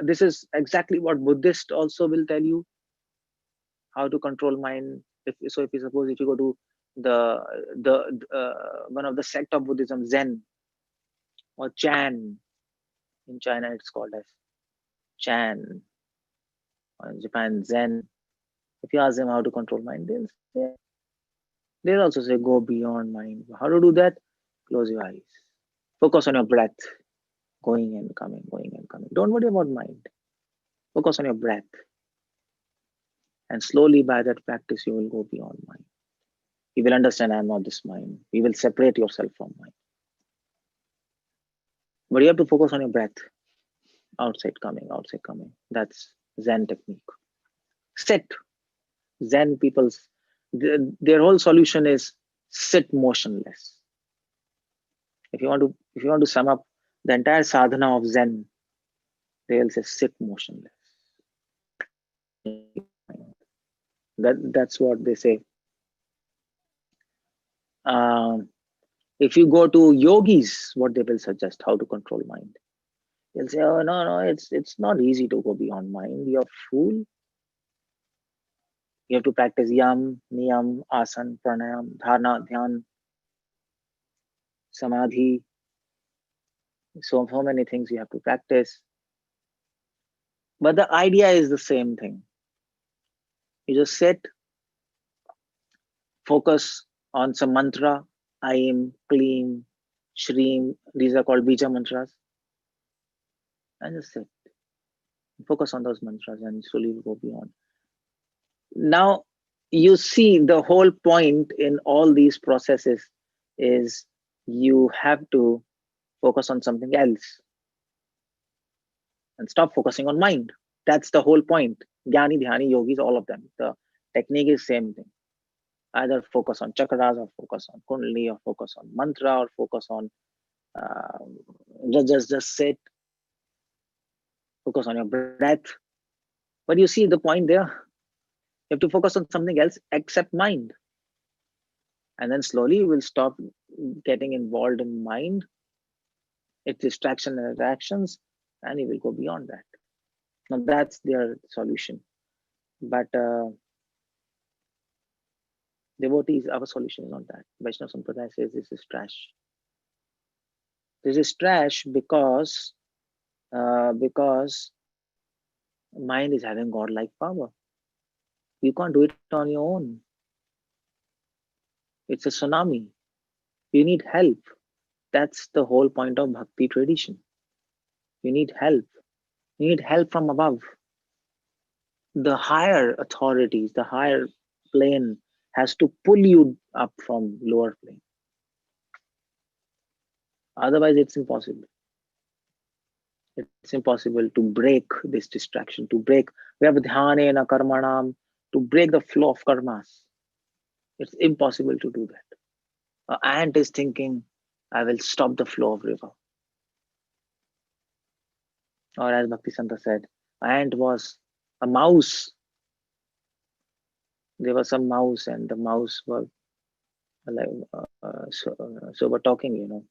this is exactly what Buddhist also will tell you. How to control mind. If you suppose if you go to the one of the sect of Buddhism, Zen or Chan, in China it's called as Chan, or in Japan Zen. If you ask them how to control mind, they'll also say go beyond mind. How to do that? Close your eyes. Focus on your breath, going and coming, going and coming. Don't worry about mind. Focus on your breath. And slowly by that practice, you will go beyond mind. You will understand I am not this mind. You will separate yourself from mind. But you have to focus on your breath. Outside coming, outside coming. That's Zen technique. Sit. Zen people's, their whole solution is sit motionless. If you want to sum up the entire sadhana of Zen, they'll say sit motionless. That's what they say. If you go to yogis, what they will suggest, how to control mind. They'll say, oh no, it's not easy to go beyond mind. You're a fool. You have to practice yam, niyam, asan, pranayam, dharana, dhyan, samadhi. So many things you have to practice. But the idea is the same thing. You just sit, focus on some mantra, Aim, Kleem, Shreem. These are called bija mantras. And just sit. Focus on those mantras and slowly go beyond. Now, you see the whole point in all these processes is you have to focus on something else and stop focusing on mind. That's the whole point. Jnani, dhyani, yogis, all of them. The technique is same thing. Either focus on chakras or focus on kundalini or focus on mantra or focus on just sit. Focus on your breath. But you see the point there. You have to focus on something else except mind. And then slowly you will stop getting involved in mind, its distraction and attractions, and you will go beyond that. Now that's their solution. But devotees, our solution is not that. Vaishnava Sampradaya says this is trash. This is trash because mind is having godlike power. You can't do it on your own. It's a tsunami. You need help. That's the whole point of bhakti tradition. You need help. You need help from above. The higher authorities, the higher plane has to pull you up from lower plane. Otherwise, it's impossible. It's impossible to break this distraction, to break, we have dhyana karmanam, to break the flow of karmas. It's impossible to do that. An ant is thinking, I will stop the flow of river. Or as Bhaktisanta said, an ant was a mouse. There was some mouse and the mouse were like, so we're talking,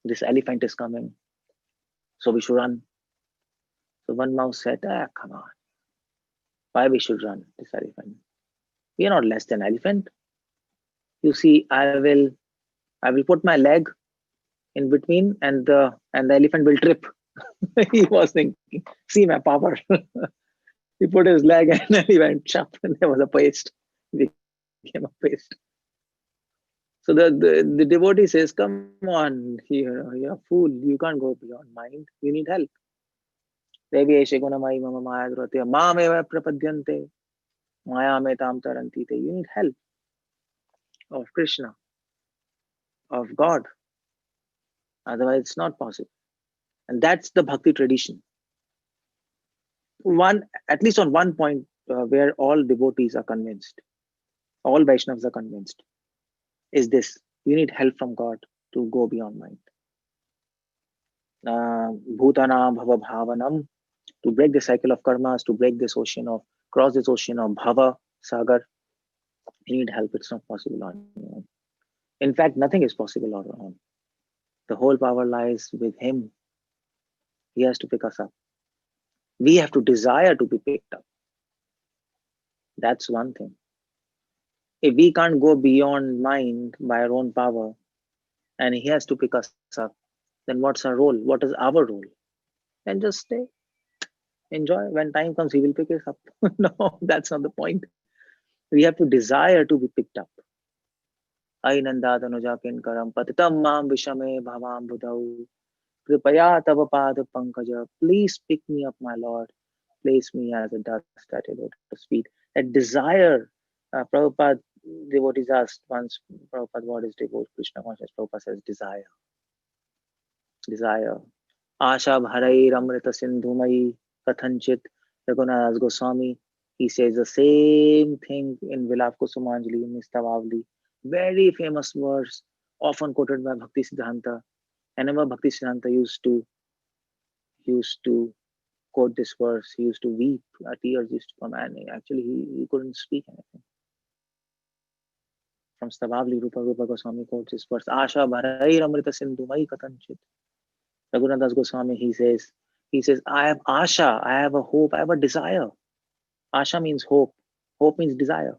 this elephant is coming, so we should run. So one mouse said, come on, why we should run this elephant? We are not less than elephant. You see, I will put my leg in between and the elephant will trip. He was thinking, see my power. He put his leg and he went chop and there was a paste. It became a paste. So the devotee says, come on, you're a fool. You can't go beyond mind. You need help. Devi eshe gunamai mama maya dhrate mameva prapadyante maya metam tarantite. You need help of Krishna, of God. Otherwise, it's not possible. And that's the bhakti tradition. At least on one point, where all devotees are convinced, all Vaishnavas are convinced, is this: you need help from God to go beyond mind. Bhutana bhava bhavanam, to break the cycle of karmas, to break this ocean of, cross this ocean of bhava sagar, you need help. It's not possible on your own. In fact, nothing is possible on your own. The whole power lies with Him. He has to pick us up. We have to desire to be picked up. That's one thing. If we can't go beyond mind by our own power, and He has to pick us up, then what's our role? What is our role? And just stay, enjoy. When time comes, He will pick us up. No, that's not the point. We have to desire to be picked up. Ainanda tanuja kinkaram patitam mam vishame bhavam budau kripaya tava pada pankaja. Please pick me up, my Lord. Place me as a dust at your lotus feet. That desire, Prabhupada, devotees asked once, Prabhupada, what is devote Krishna consciousness? Prabhupada says desire. Desire. Asha bharair amrita sindhumai kathanchit. Raghunath Goswami, he says the same thing in Vilap Kusumanjali, in Nistavavli. Very famous verse, often quoted by Bhakti Siddhanta. Whenever Bhakti Siddhanta used to quote this verse, he used to weep. Tears used to come, and actually he couldn't speak anything. From Stavavli, Rupa Goswami quotes this verse. Asha bharair amrita sindhumai katanchit. Raghunath Goswami, he says, I have asha, I have a hope, I have a desire. Asha means hope. Hope means desire.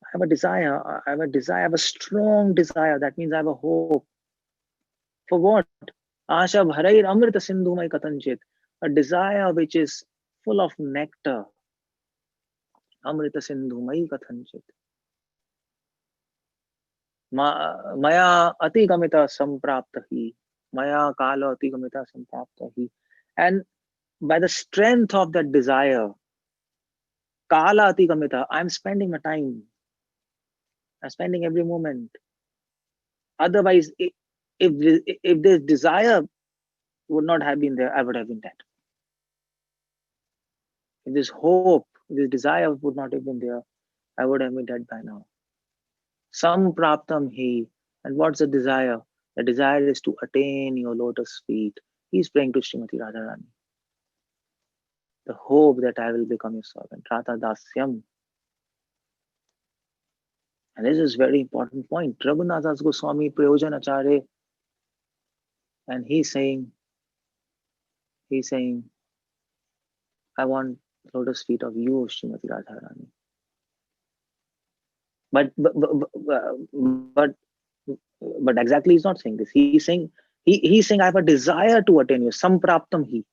I have a desire. I have a strong desire. That means I have a hope. For what? Asha bharair amrita sindhumai katanchit. A desire which is full of nectar. Amrita sindhumai katanchit. Maya atigamita sampraptahi. Maya kala atigamita sampraptahi. And by the strength of that desire, kala atigamita, I'm spending my time. I'm spending every moment. Otherwise, if this desire would not have been there, I would have been dead. If this hope, this desire would not have been there, I would have been dead by now. Sampraptam hi. And what's the desire? The desire is to attain your lotus feet. He's praying to Srimati Radharani. The hope that I will become your servant. Radha Dasyam. And this is a very important point. Raghunath Goswami Prayojan Acharya, and he's saying, I want lotus feet of you, Srimati Radharani. But exactly he's not saying this. He's saying I have a desire to attain you. Sampraptam hi.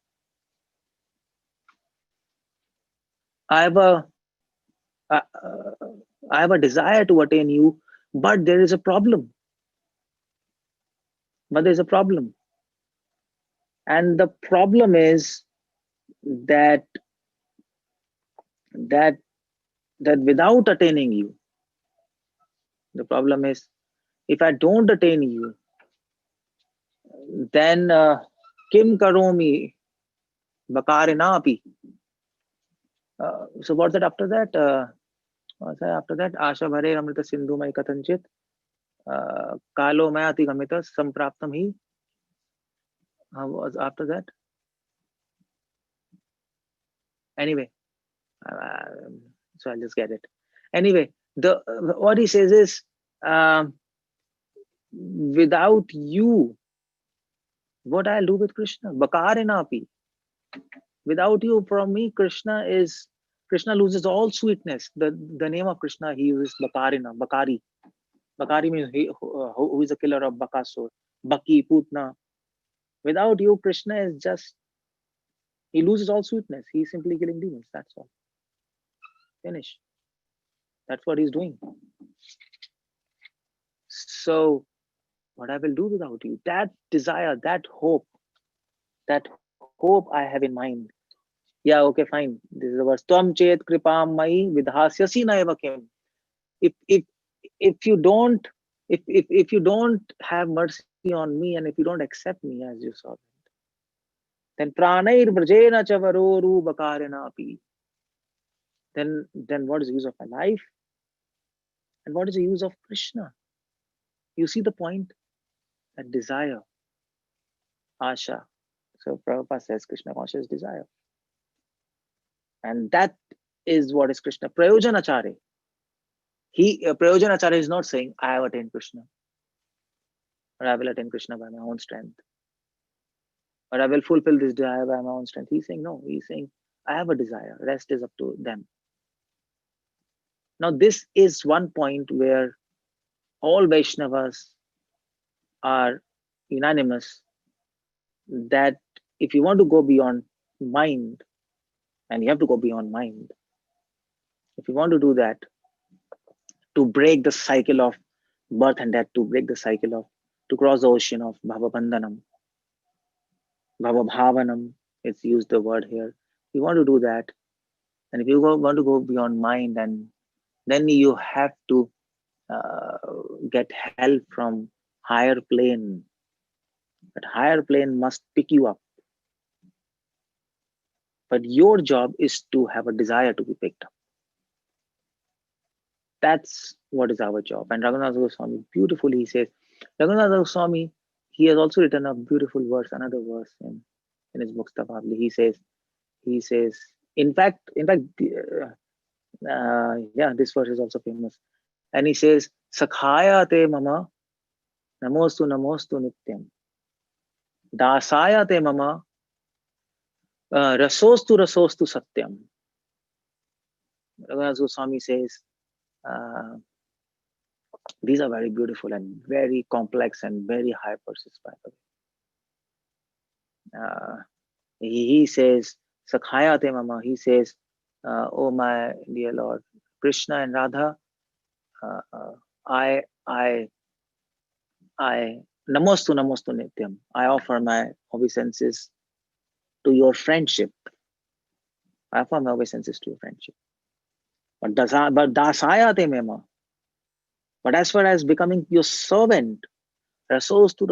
I have a desire to attain you, but there is a problem. And the problem is that without attaining you, the problem is, if I don't attain you, then kim karomi bakarina api. So what's that after that? Asha bhare amrita sindhu mai katanchit kalo maya ati gamita sampraptam hi. Was after that? Anyway, so I'll just get it. Anyway, what he says is, without you, what I'll do with Krishna? Bakarina api. Without you, from me, Krishna loses all sweetness. The name of Krishna, he uses Bakarina, Bakari. Bakari means who is a killer of Bakasur. Baki, Putna. Without you, Krishna is just, he loses all sweetness. He's simply killing demons. That's all. Finish. That's what he's doing. So what I will do without you? That desire, that hope I have in mind. Yeah, okay, fine. This is the verse. Tvam chet kripam mai vidhasyasi naiva kim. If you don't if you don't have mercy on me, and if you don't accept me as your servant, then pranair vrajena chavaroru bakarinapi. Then what is the use of my life? And what is the use of Krishna? You see the point? That desire, asha. So Prabhupada says Krishna conscious desire. And that is what is Krishna. Prayojanachare. Prayojanachare is not saying, I have attained Krishna, or I will attain Krishna by my own strength, or I will fulfill this desire by my own strength. He's saying, no, he's saying, I have a desire. Rest is up to them. Now, this is one point where all Vaishnavas are unanimous that if you want to go beyond mind, and you have to go beyond mind, if you want to do that, to break the cycle of birth and death, to break the cycle of, to cross the ocean of Bhavabandanam, Bhavabhavanam, it's used the word here. You want to do that, and if you want to go beyond mind, and then you have to get help from higher plane. That higher plane must pick you up. But your job is to have a desire to be picked up. That's what is our job. And Raghunath Goswami beautifully says, Raghunath Goswami, he has also written a beautiful verse, another verse in his book Stavabli. He says, in fact, yeah, this verse is also famous. And he says, Sakhaya te mama namostu nityam. Dasaya te mama rasostu satyam. Raghunath Goswami says, these are very beautiful and very complex and very high verses, by the way. He says, Sakhaya te mama, he says, oh my dear Lord, Krishna and Radha, I namostu nityam. I offer my obeisances to your friendship. I offer my obeisances to your friendship. But dasaya te mama. But as far as becoming your servant, rasostu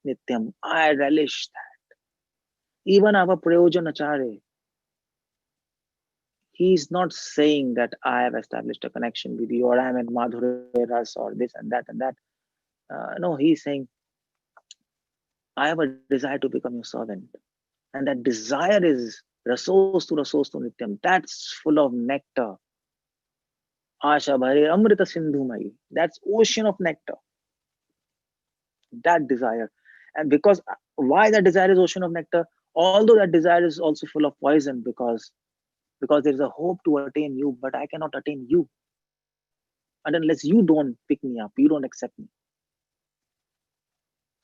nityam, I relish that. Even our Prayojanachare, he's not saying that I have established a connection with you, or I'm at Madhurya Ras, or this and that and that. No, he's saying, I have a desire to become your servant. And that desire is rasostu nityam. That's full of nectar. Asha bhare amrita sindhumai. That's ocean of nectar. That desire. And because why that desire is ocean of nectar? Although that desire is also full of poison, because there is a hope to attain you, but I cannot attain you. And unless you don't pick me up, you don't accept me.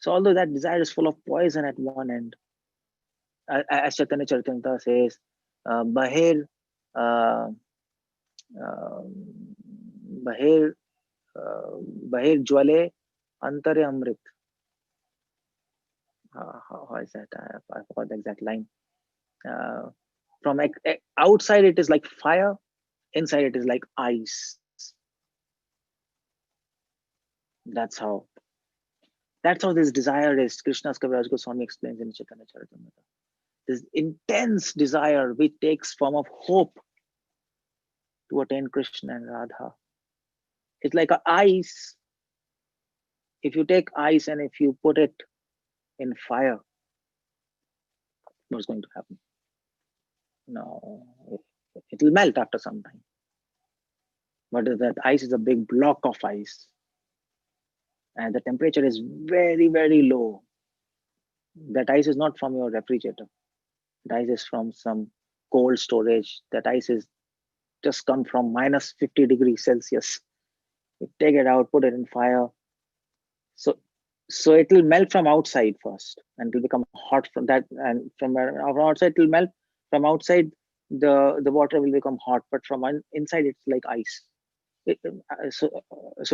So although that desire is full of poison at one end, as Chaitanya Charitamrita says, Bahir Jwale Antare Amrit. How is that? I forgot the exact line. From outside it is like fire, inside it is like ice. That's how this desire is. Krishna's Kaviraj Goswami explains in Chaitanya Charitamrita. This intense desire which takes form of hope to attain Krishna and Radha. It's like an ice. If you take ice and if you put it in fire, what's going to happen? No, it will melt after some time. But that ice is a big block of ice. And the temperature is very, very low. That ice is not from your refrigerator. That ice is from some cold storage. That ice is just come from minus 50 degrees Celsius. You take it out, put it in fire. So it will melt from outside first, and it will become hot from that. And from outside, it will melt. From outside, the water will become hot, but from inside, it's like ice. So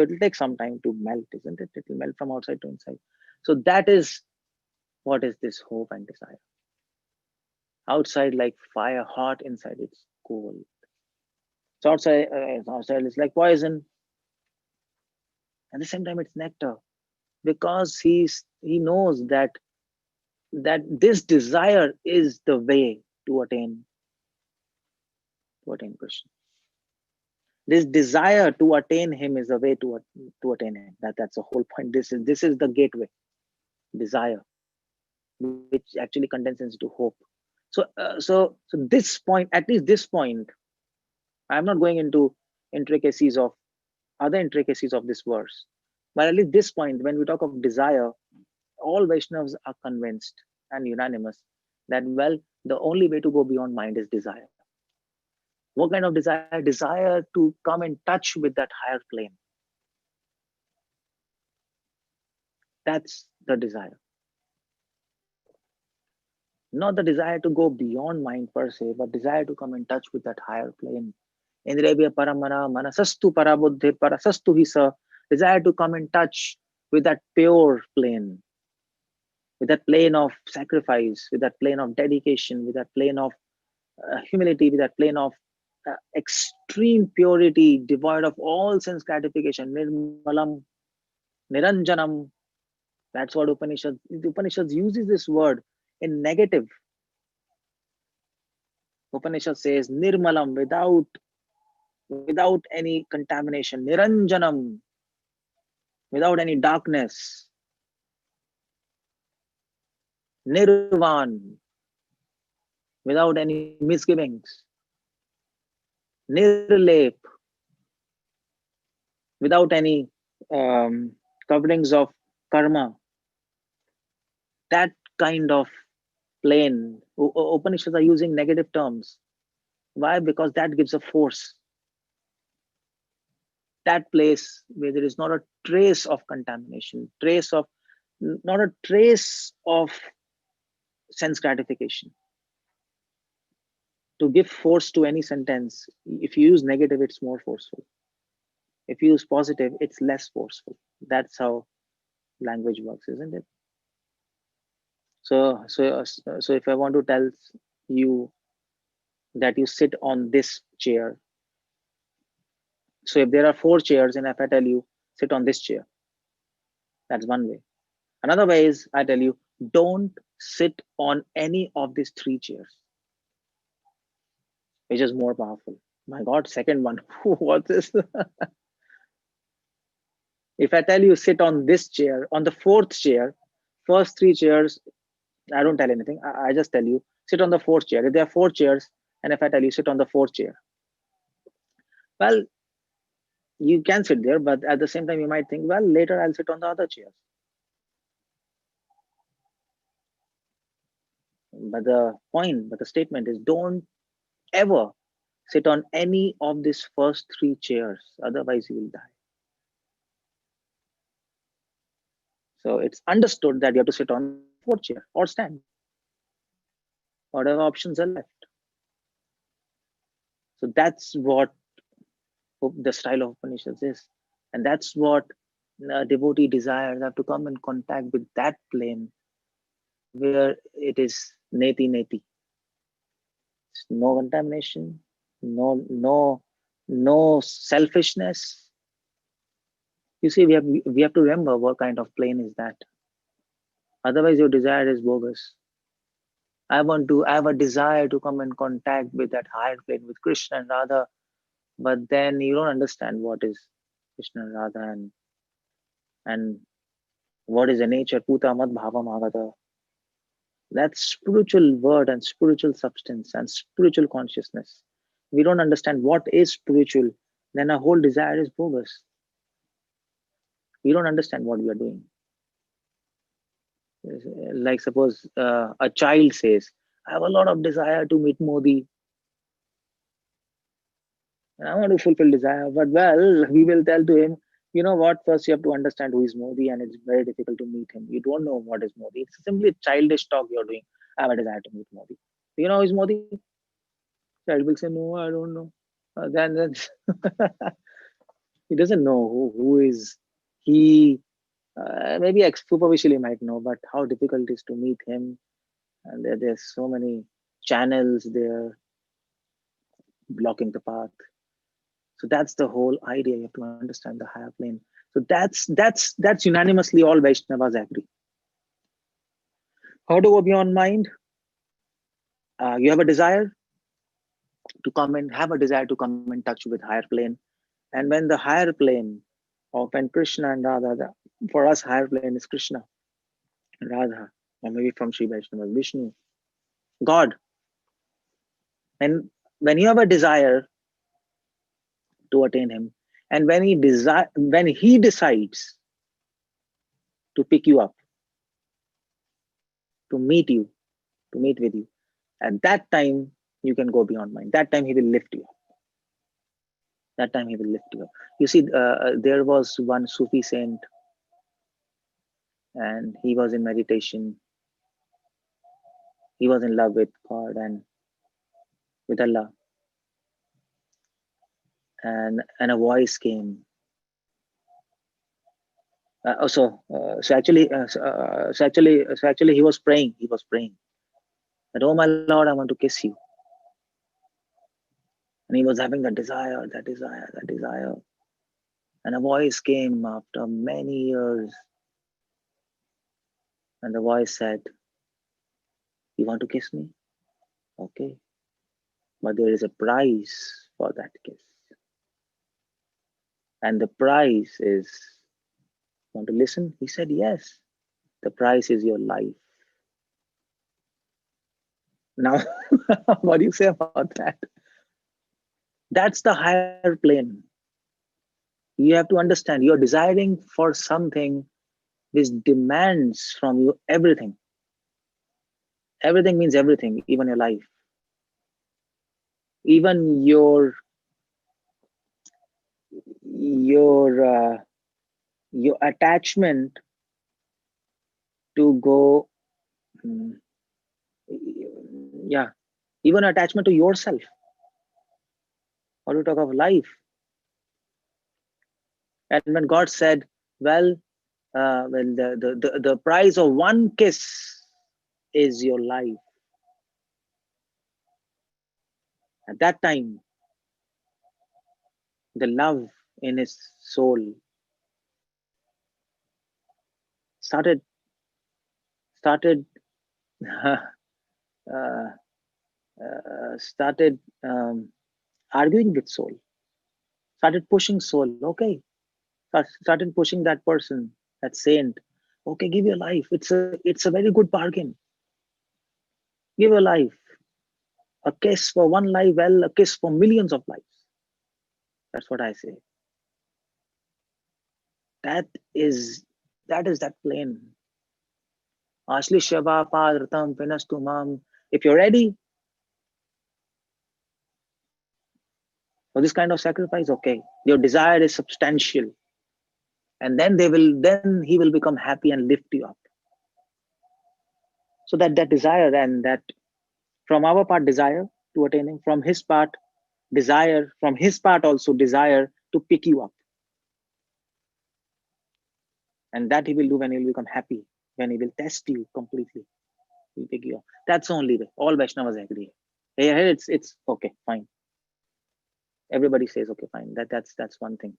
it will take some time to melt, isn't it? It will melt from outside to inside. So that is what is this hope and desire. Outside like fire, hot; inside it's cold. So outside it's like poison. At the same time, it's nectar, because he knows that this desire is the way to attain Krishna. This desire to attain him is the way to attain him. That's the whole point. This is the gateway. Desire, which actually condenses into hope. So this point, at least this point, I'm not going into intricacies of other intricacies of this verse, but at least this point, when we talk of desire, all Vaishnavas are convinced and unanimous that, well, the only way to go beyond mind is desire. What kind of desire? Desire to come in touch with that higher plane. That's the desire. Not the desire to go beyond mind per se, but desire to come in touch with that higher plane. Indrevya paramana manasastu parabuddhi parasastu hisa. Desire to come in touch with that pure plane, with that plane of sacrifice, with that plane of dedication, with that plane of humility, with that plane of extreme purity, devoid of all sense gratification. Nirmalam, niranjanam. That's what the Upanishads uses this word in negative. Upanishad says nirmalam, without any contamination, niranjanam, without any darkness, nirvan, without any misgivings, nirlep, without any coverings of karma. That kind of plane. Upanishads are using negative terms. Why? Because that gives a force. That place where there is not a trace of contamination, not a trace of sense gratification. To give force to any sentence, if you use negative, it's more forceful. If you use positive, it's less forceful. That's how language works, isn't it? So if I want to tell you that you sit on this chair, so if there are 4 chairs and if I tell you sit on this chair, that's one way. Another way is I tell you don't sit on any of these 3 chairs, which is more powerful. My God, second one. What's this? If I tell you sit on this chair, on the 4th chair, first 3 chairs, I don't tell anything. I just tell you sit on the 4th chair. If there are 4 chairs, and if I tell you sit on the 4th chair, well, you can sit there, but at the same time, you might think, well, later I'll sit on the other chairs. But the statement is don't ever sit on any of these first 3 chairs, otherwise you will die. So it's understood that you have to sit on the 4th chair or stand. Whatever options are left. So that's what the style of Upanishads is. And that's what devotee desires, have to come in contact with that plane where it is neti. No contamination, no selfishness. You see, we have to remember what kind of plane is that. Otherwise, your desire is bogus. I have a desire to come in contact with that higher plane, with Krishna and Radha, but then you don't understand what is Krishna and Radha and what is the nature. Puta mad bhavam agata. That spiritual word and spiritual substance and spiritual consciousness. We don't understand what is spiritual, then our whole desire is bogus. We don't understand what we are doing. Like suppose a child says, I have a lot of desire to meet Modi. And I want to fulfill desire, but well, we will tell to him, you know what, first you have to understand who is Modi, and it's very difficult to meet him. You don't know what is Modi. It's simply childish talk you're doing. I have a desire to meet Modi. Do you know who is Modi? Child will say, no, I don't know. Then He doesn't know who is he. Maybe superficially might know, but how difficult it is to meet him. And there's so many channels there blocking the path. So that's the whole idea. You have to understand the higher plane. So that's unanimously all Vaishnavas agree. How to go beyond mind? You have a desire to come in, have a desire to come in touch with higher plane. And when the higher plane, or when Krishna and Radha, for us higher plane is Krishna and Radha, or maybe from Sri Vaishnava, Vishnu, God. And when you have a desire to attain him, and when he decides to pick you up, to meet with you, at that time you can go beyond mind. That time he will lift you up. That time he will lift you up. You see, there was one Sufi saint, and he was in meditation. He was in love with God and with Allah. And a voice came. So actually, he was praying. He was praying that, oh my Lord, I want to kiss you. And he was having that desire. And a voice came after many years. And the voice said, you want to kiss me? Okay. But there is a price for that kiss. And the price is, want to listen? He said, yes. The price is your life. Now, what do you say about that? That's the higher plane. You have to understand, you're desiring for something which demands from you everything. Everything means everything, even your life. Even your attachment to go, even attachment to yourself. Or to talk of life. And when God said, well, the price of one kiss is your life. At that time, the love in his soul started arguing with soul, started pushing soul. Okay, started pushing that person, that saint. Okay, give your life. It's a very good bargain. Give your life. A kiss for one life, well, a kiss for millions of lives. That's what I say. That is that plane. Ashli Shava Padratam Pinastumam. If you're ready for this kind of sacrifice, okay. Your desire is substantial. And then he will become happy and lift you up. So that desire, and that from our part desire to attain him, from his part desire, from his part also desire to pick you up. And that he will do when he will become happy, when he will test you completely. He'll pick you up. That's the only way. All Vaishnavas agree. Here it's okay, fine. Everybody says okay, fine. That's one thing.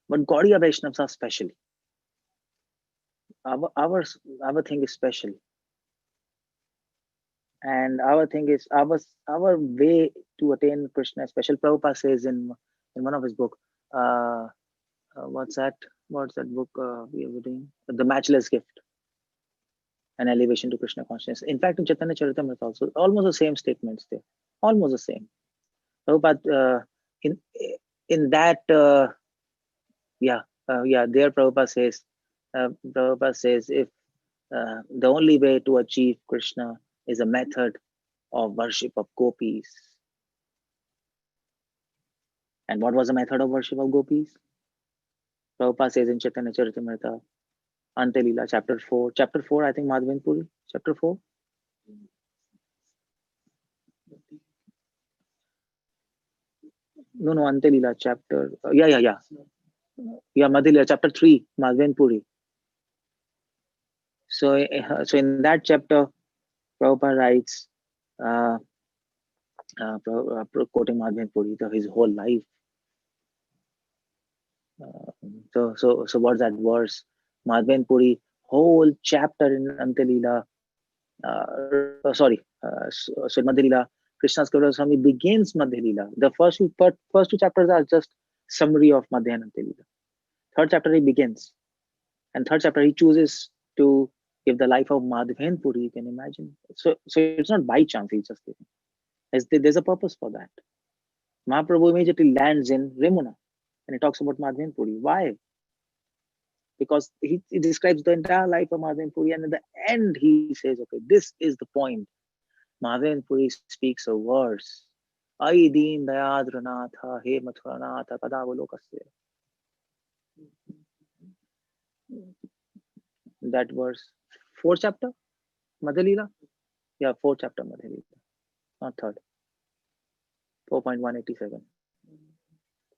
But Gaudiya Vaishnavas are special. Our thing is special. And our thing is our way to attain Krishna is special. Prabhupada says in one of his book, what's that book we are reading? The Matchless Gift, an elevation to Krishna consciousness. In fact, in Chaitanya Charitamrita also, almost the same statements there. Almost the same. Prabhupada, in that, there Prabhupada says, if the only way to achieve Krishna is a method of worship of gopis. And what was the method of worship of gopis? Prabhupada says in Chaitanya Charitamrita, Ante Leela, chapter 4, I think, Madhavendra Puri, chapter 4. No, Ante Leela chapter. Yeah, Madhya Leela chapter 3, Madhven Puri. So in that chapter, Prabhupada writes, uh, quoting Madhven Puri, his whole life. So what's that verse? Madhven Puri, whole chapter in Ante Leela. So in Madhya Leela, Krishna's Kaviraj Swami begins Madhya Leela. The first two chapters are just summary of Madhya and Ante Leela. Third chapter he begins, and third chapter he chooses to give the life of Madhven Puri. You can imagine. So it's not by chance he's just giving. There's a purpose for that. Mahaprabhu immediately lands in Remuna, and he talks about Madhven Puri. Why? Because he describes the entire life of Madhven Puri, and at the end he says, okay, this is the point. Madhven Puri speaks a verse. Ai deen dayadranatha he mathuranatha kadavalokasya. That verse, fourth chapter, Madhya Leela? Yeah, fourth chapter, Madhya Leela. Not third. 4.187.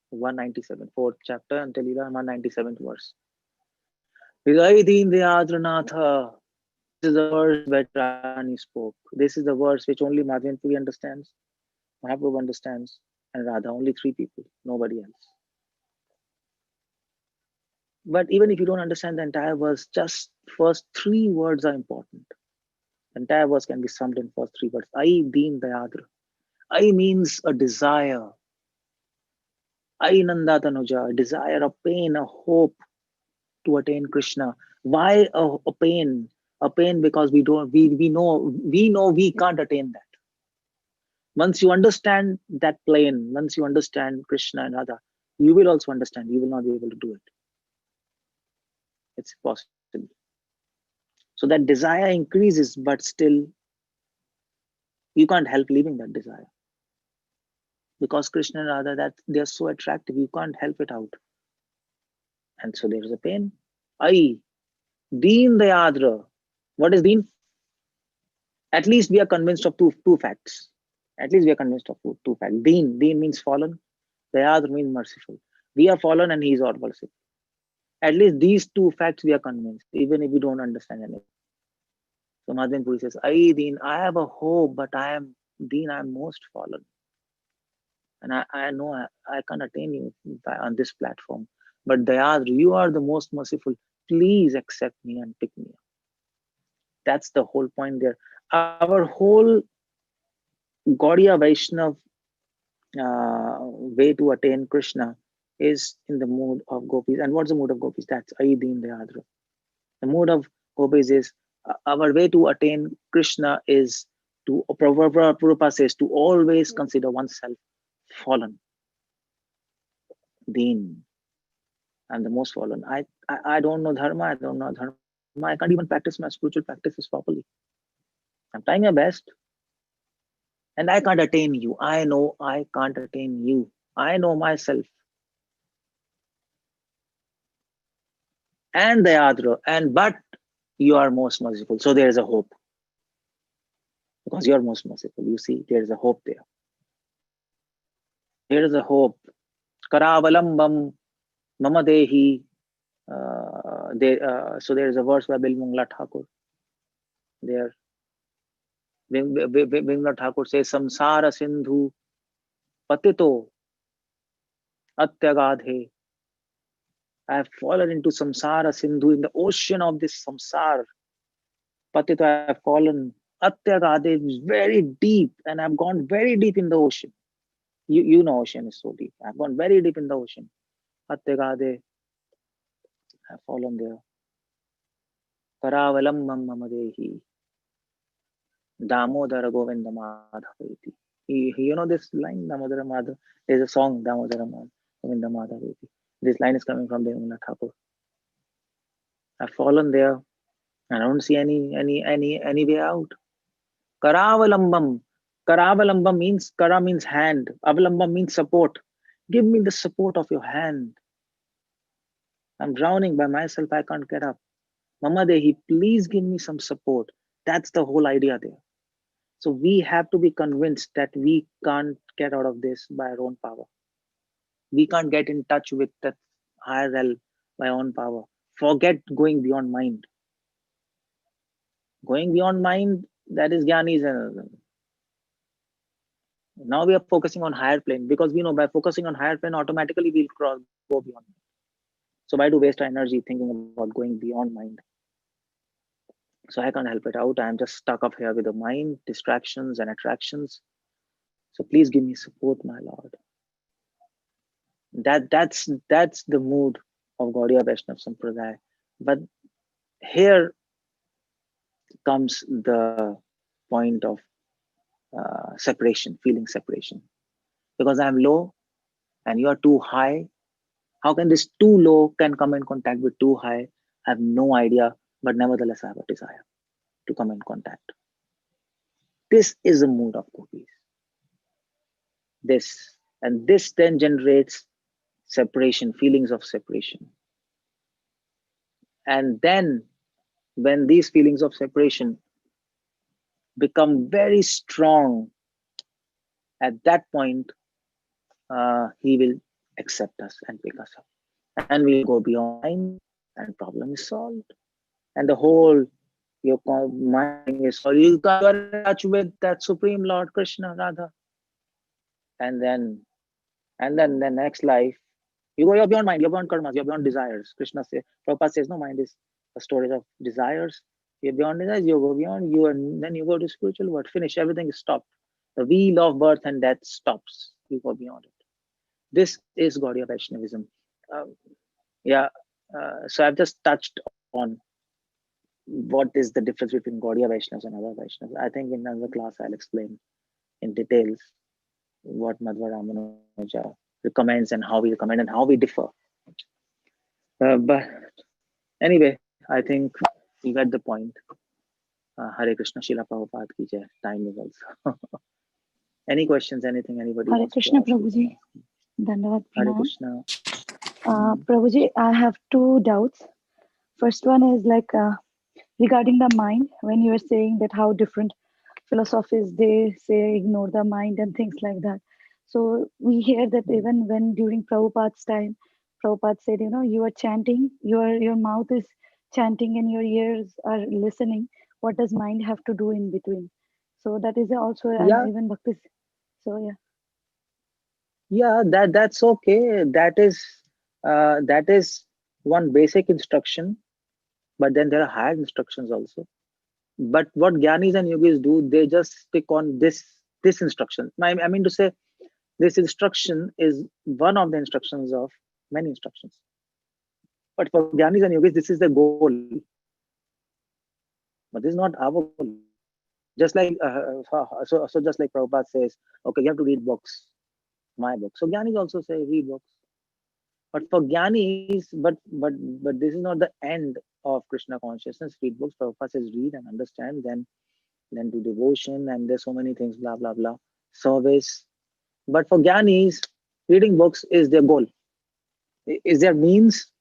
197. Fourth chapter, Ante Leela, 197th verse. Ai deen dayadranatha. This is the verse where Rani spoke. This is the verse which only Madhven Puri understands, Mahaprabhu understands, and Radha. Only three people, nobody else. But even if you don't understand the entire verse, just first three words are important. The entire verse can be summed in first three words. Ai deen dayadra. Ai means a desire. Ai nanda tanuja, a desire, a pain, a hope to attain Krishna. Why a pain? A pain because we know we can't attain that. Once you understand that plane, once you understand Krishna and Radha, you will also understand you will not be able to do it. It's possible. So that desire increases, but still you can't help leaving that desire. Because Krishna and Radha, that they're so attractive, you can't help it out. And so there's a pain. Ai, deen dayadra. What is deen? At least we are convinced of two facts. At least we are convinced of two facts. Deen means fallen. Dayadra means merciful. We are fallen and he is all merciful. At least these two facts we are convinced, even if we don't understand anything. So Madhven Puri says, Ai Deen, I have a hope, but I am Deen, I am most fallen. And I know I can't attain you on this platform. But Dayadra, you are the most merciful. Please accept me and pick me up. That's the whole point there. Our whole Gaudiya Vaishnav way to attain Krishna is in the mood of gopis. And what's the mood of gopis? That's Ai Deen Dayadra. The mood of gopis is our way to attain Krishna is to, Prabhupada says, to always consider oneself fallen. Deen. I'm the most fallen. I don't know dharma. I don't know dharma. I can't even practice my spiritual practices properly. I'm trying my best. And I can't attain you. I know I can't attain you. I know myself. And Dayadra. But you are most merciful. So there is a hope. Because you are most merciful. You see, there is a hope there. There is a hope. Karavalambam mamadehi. So there is a verse by Bilmungla Thakur. There. Bilmungla Thakur says, Samsara Sindhu Patito Atyagadhe. I have fallen into Samsara Sindhu, in the ocean of this samsara. Patito, I have fallen. Atyagadhe is very deep, and I've gone very deep in the ocean. You know ocean is so deep. I've gone very deep in the ocean. Atyagadhe, I have fallen there. Karavalam mamadehi. Damodara Govinda Madhaveti. You know this line, Damodara Madhav? There's a song, Damodara Govinda Madhaveti. This line is coming from Devendra Thakur. I've fallen there. I don't see any way out. Karavalambam. Karavalambam means, Kara means hand. Avalambam means support. Give me the support of your hand. I'm drowning by myself. I can't get up. Mama Dehi, please give me some support. That's the whole idea there. So we have to be convinced that we can't get out of this by our own power. We can't get in touch with that higher realm by own power. Forget going beyond mind. Going beyond mind, that is Jnanis. Now we are focusing on higher plane because we know by focusing on higher plane, automatically we'll go beyond. So why do waste our energy thinking about going beyond mind? So I can't help it out. I'm just stuck up here with the mind, distractions and attractions. So please give me support, my Lord. That's the mood of Gaudiya Vaishnava Sampradaya. But here comes the point of separation, feeling separation. Because I'm low and you are too high. How can this too low can come in contact with too high? I have no idea, but nevertheless I have a desire to come in contact. This is a mood of gopis. This then generates separation, feelings of separation. And then when these feelings of separation become very strong, at that point, he will accept us and pick us up. And we'll go beyond mind and problem is solved. And the whole your mind is solved. You are in touch with that Supreme Lord Krishna, Radha. And then the next life, you're beyond mind, you're beyond karmas, you're beyond desires. Krishna says, Prabhupada says, no, mind is a storage of desires. You're beyond desires, you go beyond you, and then you go to spiritual world. Finish, everything is stopped. The wheel of birth and death stops. You go beyond it. This is Gaudiya Vaishnavism. So I've just touched on what is the difference between Gaudiya Vaishnavas and other Vaishnavas. I think in another class I'll explain in details what Madhva Ramanuja recommends and how we recommend and how we differ. But anyway, I think you got the point. Hare Krishna, Srila Prabhupada ki jai. Time is also. Any questions, anything, anybody? Hare Krishna, Prabhuji. Dandavad Hare Pranam. Krishna. Prabhuji, I have two doubts. First one is like regarding the mind, when you were saying that how different philosophies, they say ignore the mind and things like that. So we hear that even when during Prabhupada's time, Prabhupada said, you are chanting, your mouth is chanting and your ears are listening. What does mind have to do in between? So that is also even Bhakti. So That's okay. That is one basic instruction, but then there are higher instructions also. But what Gyanis and Yogis do, they just stick on this instruction. I mean to say, this instruction is one of the instructions of many instructions. But for Gyanis and Yogis, this is the goal. But this is not our goal. Just like just like Prabhupada says, okay, you have to read books, my book. So Gyanis also say read books. But for Gyanis, but this is not the end of Krishna consciousness. Read books. Prabhupada says read and understand, then do devotion, and there's so many things, blah blah blah, service. But for Gyanis, reading books is their goal. Is their means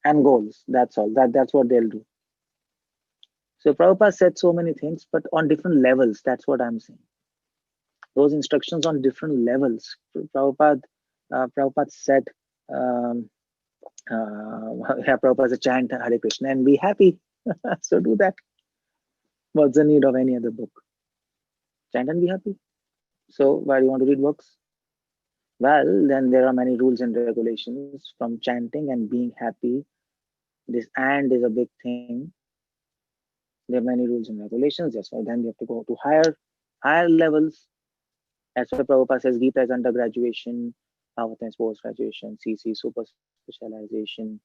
and goals. That's all. That's what they'll do. So Prabhupada said so many things, but on different levels. That's what I'm saying. Those instructions on different levels. Prabhupada said, Prabhupada said, chant Hare Krishna and be happy. So do that. What's the need of any other book? Chant and be happy. So why do you want to read books? Well, then there are many rules and regulations from chanting and being happy. This and is a big thing. There are many rules and regulations. That's why then we have to go to higher levels. That's why Prabhupada says Gita is under graduation, Bhagavatam is post graduation, CC super specialization.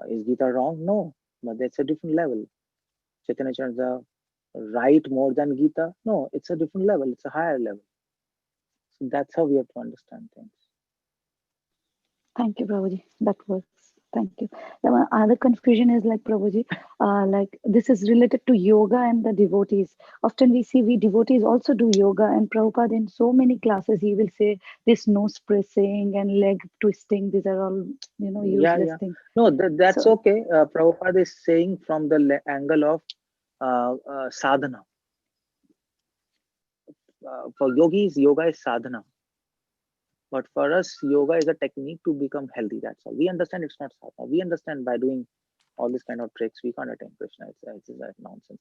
Is Gita wrong? No, but that's a different level. Chaitanya Charita right more than Gita? No, it's a different level. It's a higher level. So that's how we have to understand things. thank you, Prabhuji. That works. Thank you. The other confusion is like Prabhuji, like this is related to yoga and the devotees. Often we see we devotees also do yoga, and Prabhupada in so many classes he will say this nose pressing and leg twisting. These are all useless things. No, that's okay. Prabhupada is saying from the angle of sadhana. For yogis, yoga is sadhana. But for us, yoga is a technique to become healthy. That's all. We understand it's not sadhana. We understand by doing all these kind of tricks, we can't attain Krishna. It's like nonsense.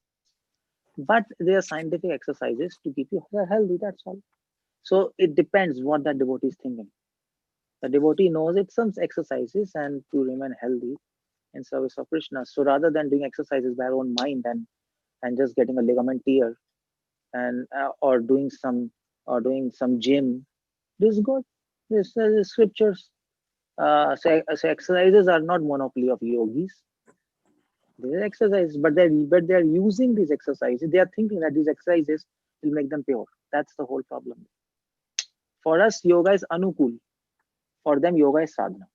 But they are scientific exercises to keep you healthy. That's all. So it depends what that devotee is thinking. The devotee knows it's some exercises and to remain healthy in service of Krishna. So rather than doing exercises by our own mind and just getting a ligament tear and or doing some gym, this is good. This scriptures. So exercises are not monopoly of yogis. They're exercises, but they're using these exercises. They are thinking that these exercises will make them pure. That's the whole problem. For us, yoga is anukul. For them, yoga is sadhana,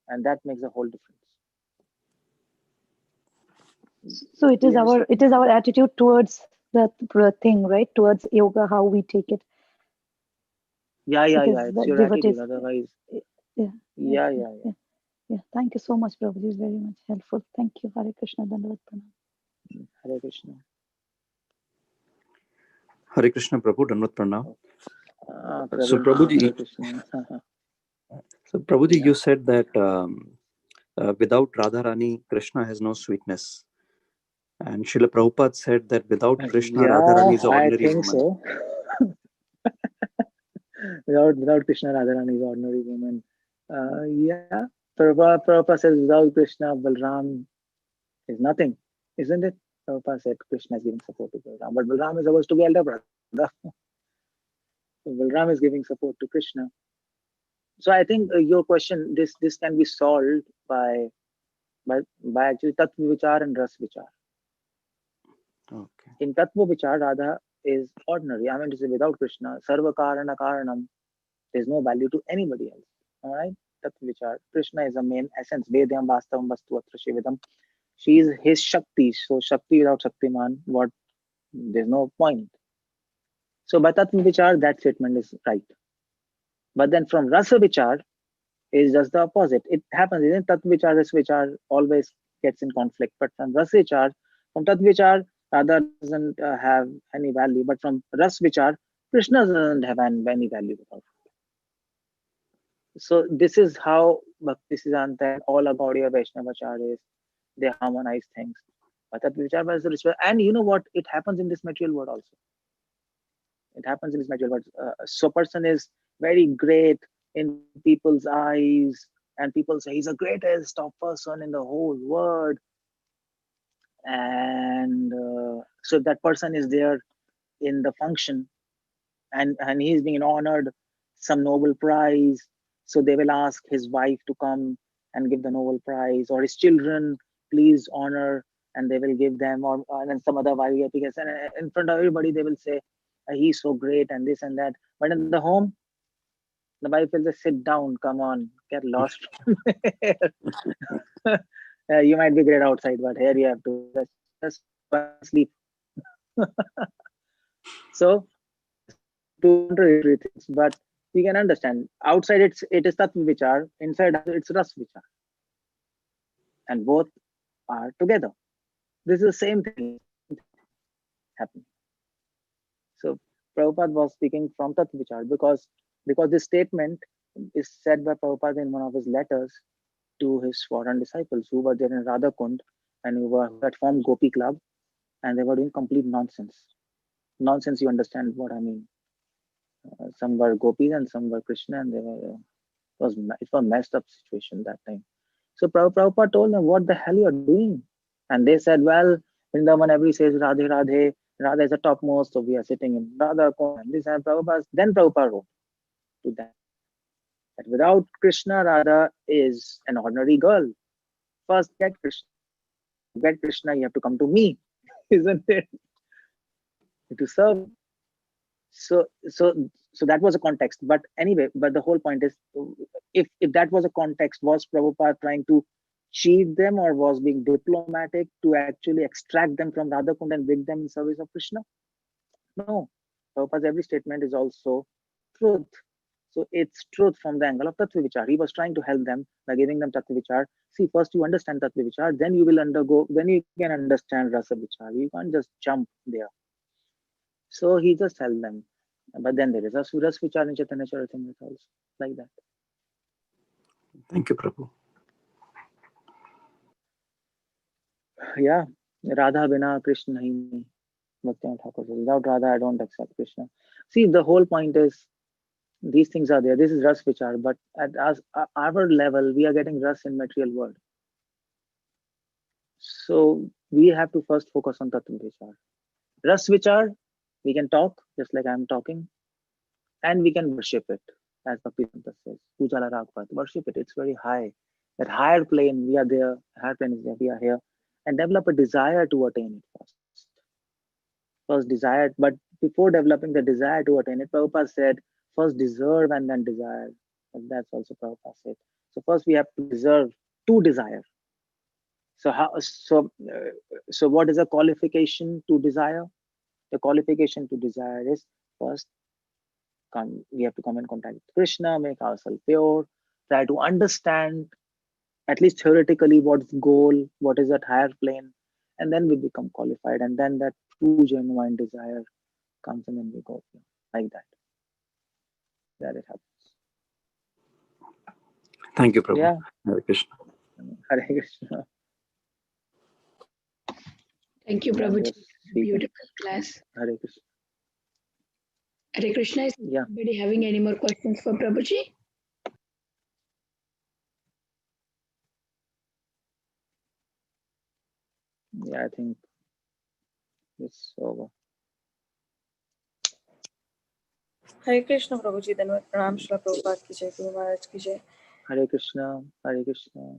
and that makes a whole difference. So it is our attitude towards the thing, right? Towards yoga, how we take it. Yeah. It's your attitude. Otherwise, yeah. Thank you so much, Prabhuji. It's very much helpful. Thank you. Hare Krishna. Dandavat Pranam. Hare Krishna. Hare Krishna, Prabhu. Dandavat Pranam. So Prabhuji, you said that without Radharani, Krishna has no sweetness. And Srila Prabhupada said that without Krishna, Radharani is ordinary I think woman. So. without Krishna, Radharani is ordinary woman. Yeah. Prabhupada says without Krishna, Balram is nothing, isn't it? Prabhupada said Krishna is giving support to Balram, but Balram is supposed to be elder brother. So Balram is giving support to Krishna. So I think your question, this can be solved by actually Tattva Vichar and Ras Vichar. Okay. In Tattva Vichar, Radha is ordinary. I mean to say, without Krishna, Sarva Karana Karanam, there's no value to anybody else. All right? Tattva Vichar. Krishna is the main essence. Vedyam Vastavam Vastu Atra Shivedam. She is his Shakti. So Shakti without Shaktiman, there's no point. So by Tattva Vichar, that statement is right. But then from Rasa Vichar is just the opposite. It happens, isn't Tattva Vichar, Rasa Vichar always gets in conflict. But from Rasa Vichar, from Tattva Vichar, Radha doesn't have any value. But from Ras Vichar, Krishna doesn't have any value without it. So this is how Bhaktisiddhanta and all our Gaudiya Vaishnavacharyas, they harmonize things. But Tattva Vichar was the ritual. And you know what? It happens in this material world also. It happens in this material world. So person is very great in people's eyes, and people say he's the greatest top person in the whole world. And so that person is there in the function, and he's being honored some Nobel Prize. So they will ask his wife to come and give the Nobel Prize, or his children, please honor, and they will give them, or and then some other wife, and in front of everybody they will say he's so great and this and that. But in the home, the wife will just sit down, come on, get lost. You might be great outside, but here you have to just sleep. So two contradictory things, but we can understand. Outside it is Tattva Vichar, inside it's Ras Vichar. And both are together. This is the same thing happening. So Prabhupada was speaking from Tattva Vichar because this statement is said by Prabhupada in one of his letters to his foreign disciples who were there in Radha Kund and who had formed Gopi Club, and they were doing complete nonsense. Nonsense, you understand what I mean. Some were gopis and some were Krishna, and it was a messed up situation that time. So Prabhupada told them, what the hell you are doing? And they said, well, Vrindavan everybody says Radhe Radhe, Radha is the topmost, so we are sitting in Radha and this, and then Prabhupada wrote to them that without Krishna, Radha is an ordinary girl. First get Krishna. To get Krishna, you have to come to me, isn't it? To serve. So that was a context. But anyway, the whole point is, if that was a context, was Prabhupada trying to cheat them, or was being diplomatic to actually extract them from Radha Kund and bring them in service of Krishna? No. Prabhupada's every statement is also truth. So it's truth from the angle of Tattva Vichar. He was trying to help them by giving them Tattva Vichar. See, first you understand Tattva Vichar, then you can understand Rasa Vichar. You can't just jump there. So he just helped them. But then there is a Suras Vichar in Chaitanya Charitamrita also, like that. Thank you, Prabhu. Yeah, Radha Bina Krishna Nahi. Bhaktivinoda Thakur says, without Radha, I don't accept Krishna. See, the whole point is these things are there. This is Ras Vichar, but at our level, we are getting Ras in material world. So we have to first focus on Tattva Vichar. Ras Vichar, we can talk just like I'm talking, and we can worship it, as Bhaktivedanta says. Pujala Ragpat, worship it. It's very high. That higher plane, we are there. Higher plane is there. We are here, and develop a desire to attain it first. First desire, but before developing the desire to attain it, Prabhupada said, first deserve and then desire. And that's also Prabhupada said. So first we have to deserve to desire. So so what is a qualification to desire? The qualification to desire is first we have to come in contact with Krishna, make ourselves pure, try to understand at least theoretically what's the goal, what is that higher plane, and then we become qualified, and then that true genuine desire comes and then we go like that. That it happens. Thank you, Prabhu. Yeah. Hare Krishna. Hare Krishna. Thank you, Prabhuji. Beautiful class. Hare Krishna. Hare Krishna, is anybody having any more questions for Prabhuji? Yeah, I think it's over. Hare Krishna, Prabhuji. Then Pranam Shri Prabhupada ki jai, Guru Maharaj ki jai. Hare Krishna, Hare Krishna.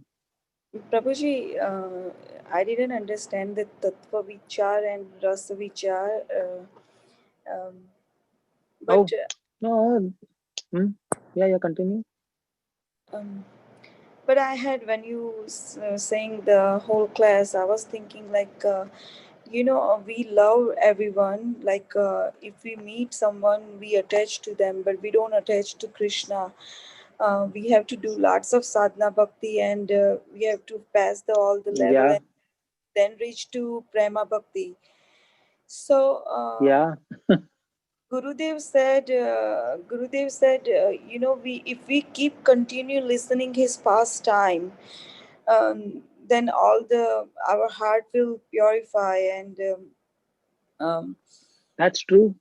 Prabhuji, I didn't understand the Tattva Vichar and Rasa Vichar. But no. Yeah, continue. But I had, when you saying the whole class, I was thinking like, we love everyone. Like if we meet someone, we attach to them, but we don't attach to Krishna. We have to do lots of sadhana bhakti, and we have to pass all the level and then reach to prema bhakti. So Gurudev said, if we keep continue listening his pastime, then our heart will purify, and that's true.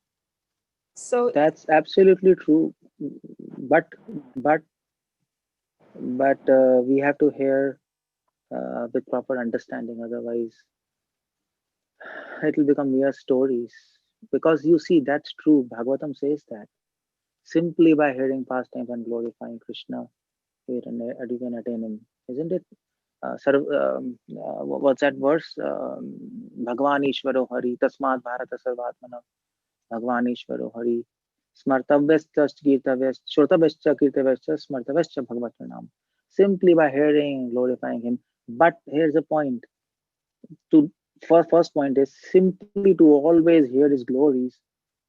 So that's absolutely true. But we have to hear with proper understanding. Otherwise, it will become mere stories. Because you see, that's true. Bhagavatam says that simply by hearing pastimes and glorifying Krishna, you can attain him, isn't it? What's that verse? Bhagavan Ishvaro Hari Tasmat Bharata Sarvatmana Bhagavan Ishvaro Hari Smartavyascha Kirtavyascha Shrotavyascha Kirtavyascha Smartavyascha Bhagavatranam. Simply by hearing, glorifying him. But here's the point. First point is simply to always hear his glories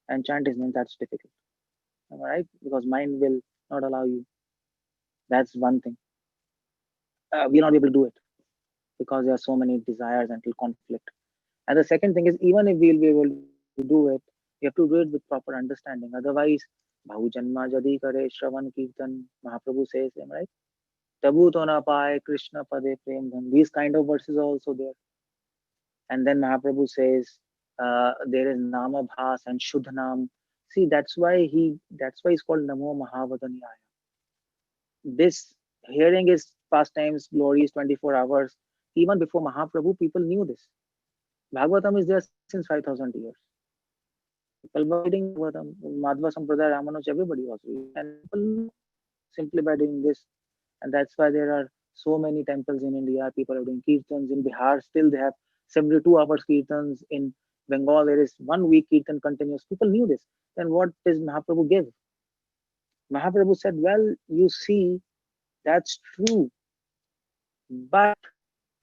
and chant his name. That's difficult. All right? Because mind will not allow you. That's one thing. We're not able to do it because there are so many desires until conflict. And the second thing is, even if we'll be able to do it, we have to do it with proper understanding. Otherwise, Bhahu Janma Jadi Kare Shravan Kirtan, Mahaprabhu says, right? Tabu to na paye Krishna Pade Prem Dhan. These kind of verses are also there. And then Mahaprabhu says, there is Nama Bhas and Shuddha Nam. See, that's why he's called Namo Mahavadanyaya. This hearing his pastimes, glories, 24 hours. Even before Mahaprabhu, people knew this. Bhagavatam is there since 5,000 years. People were reading Bhagavatam, Madhva Sampradaya, Ramanuja, everybody was reading. And people knew simply by doing this. And that's why there are so many temples in India. People are doing kirtans. In Bihar, still they have 72 hours kirtans. In Bengal, there is 1 week kirtan continuous. People knew this. Then what does Mahaprabhu give? Mahaprabhu said, well, you see, that's true. But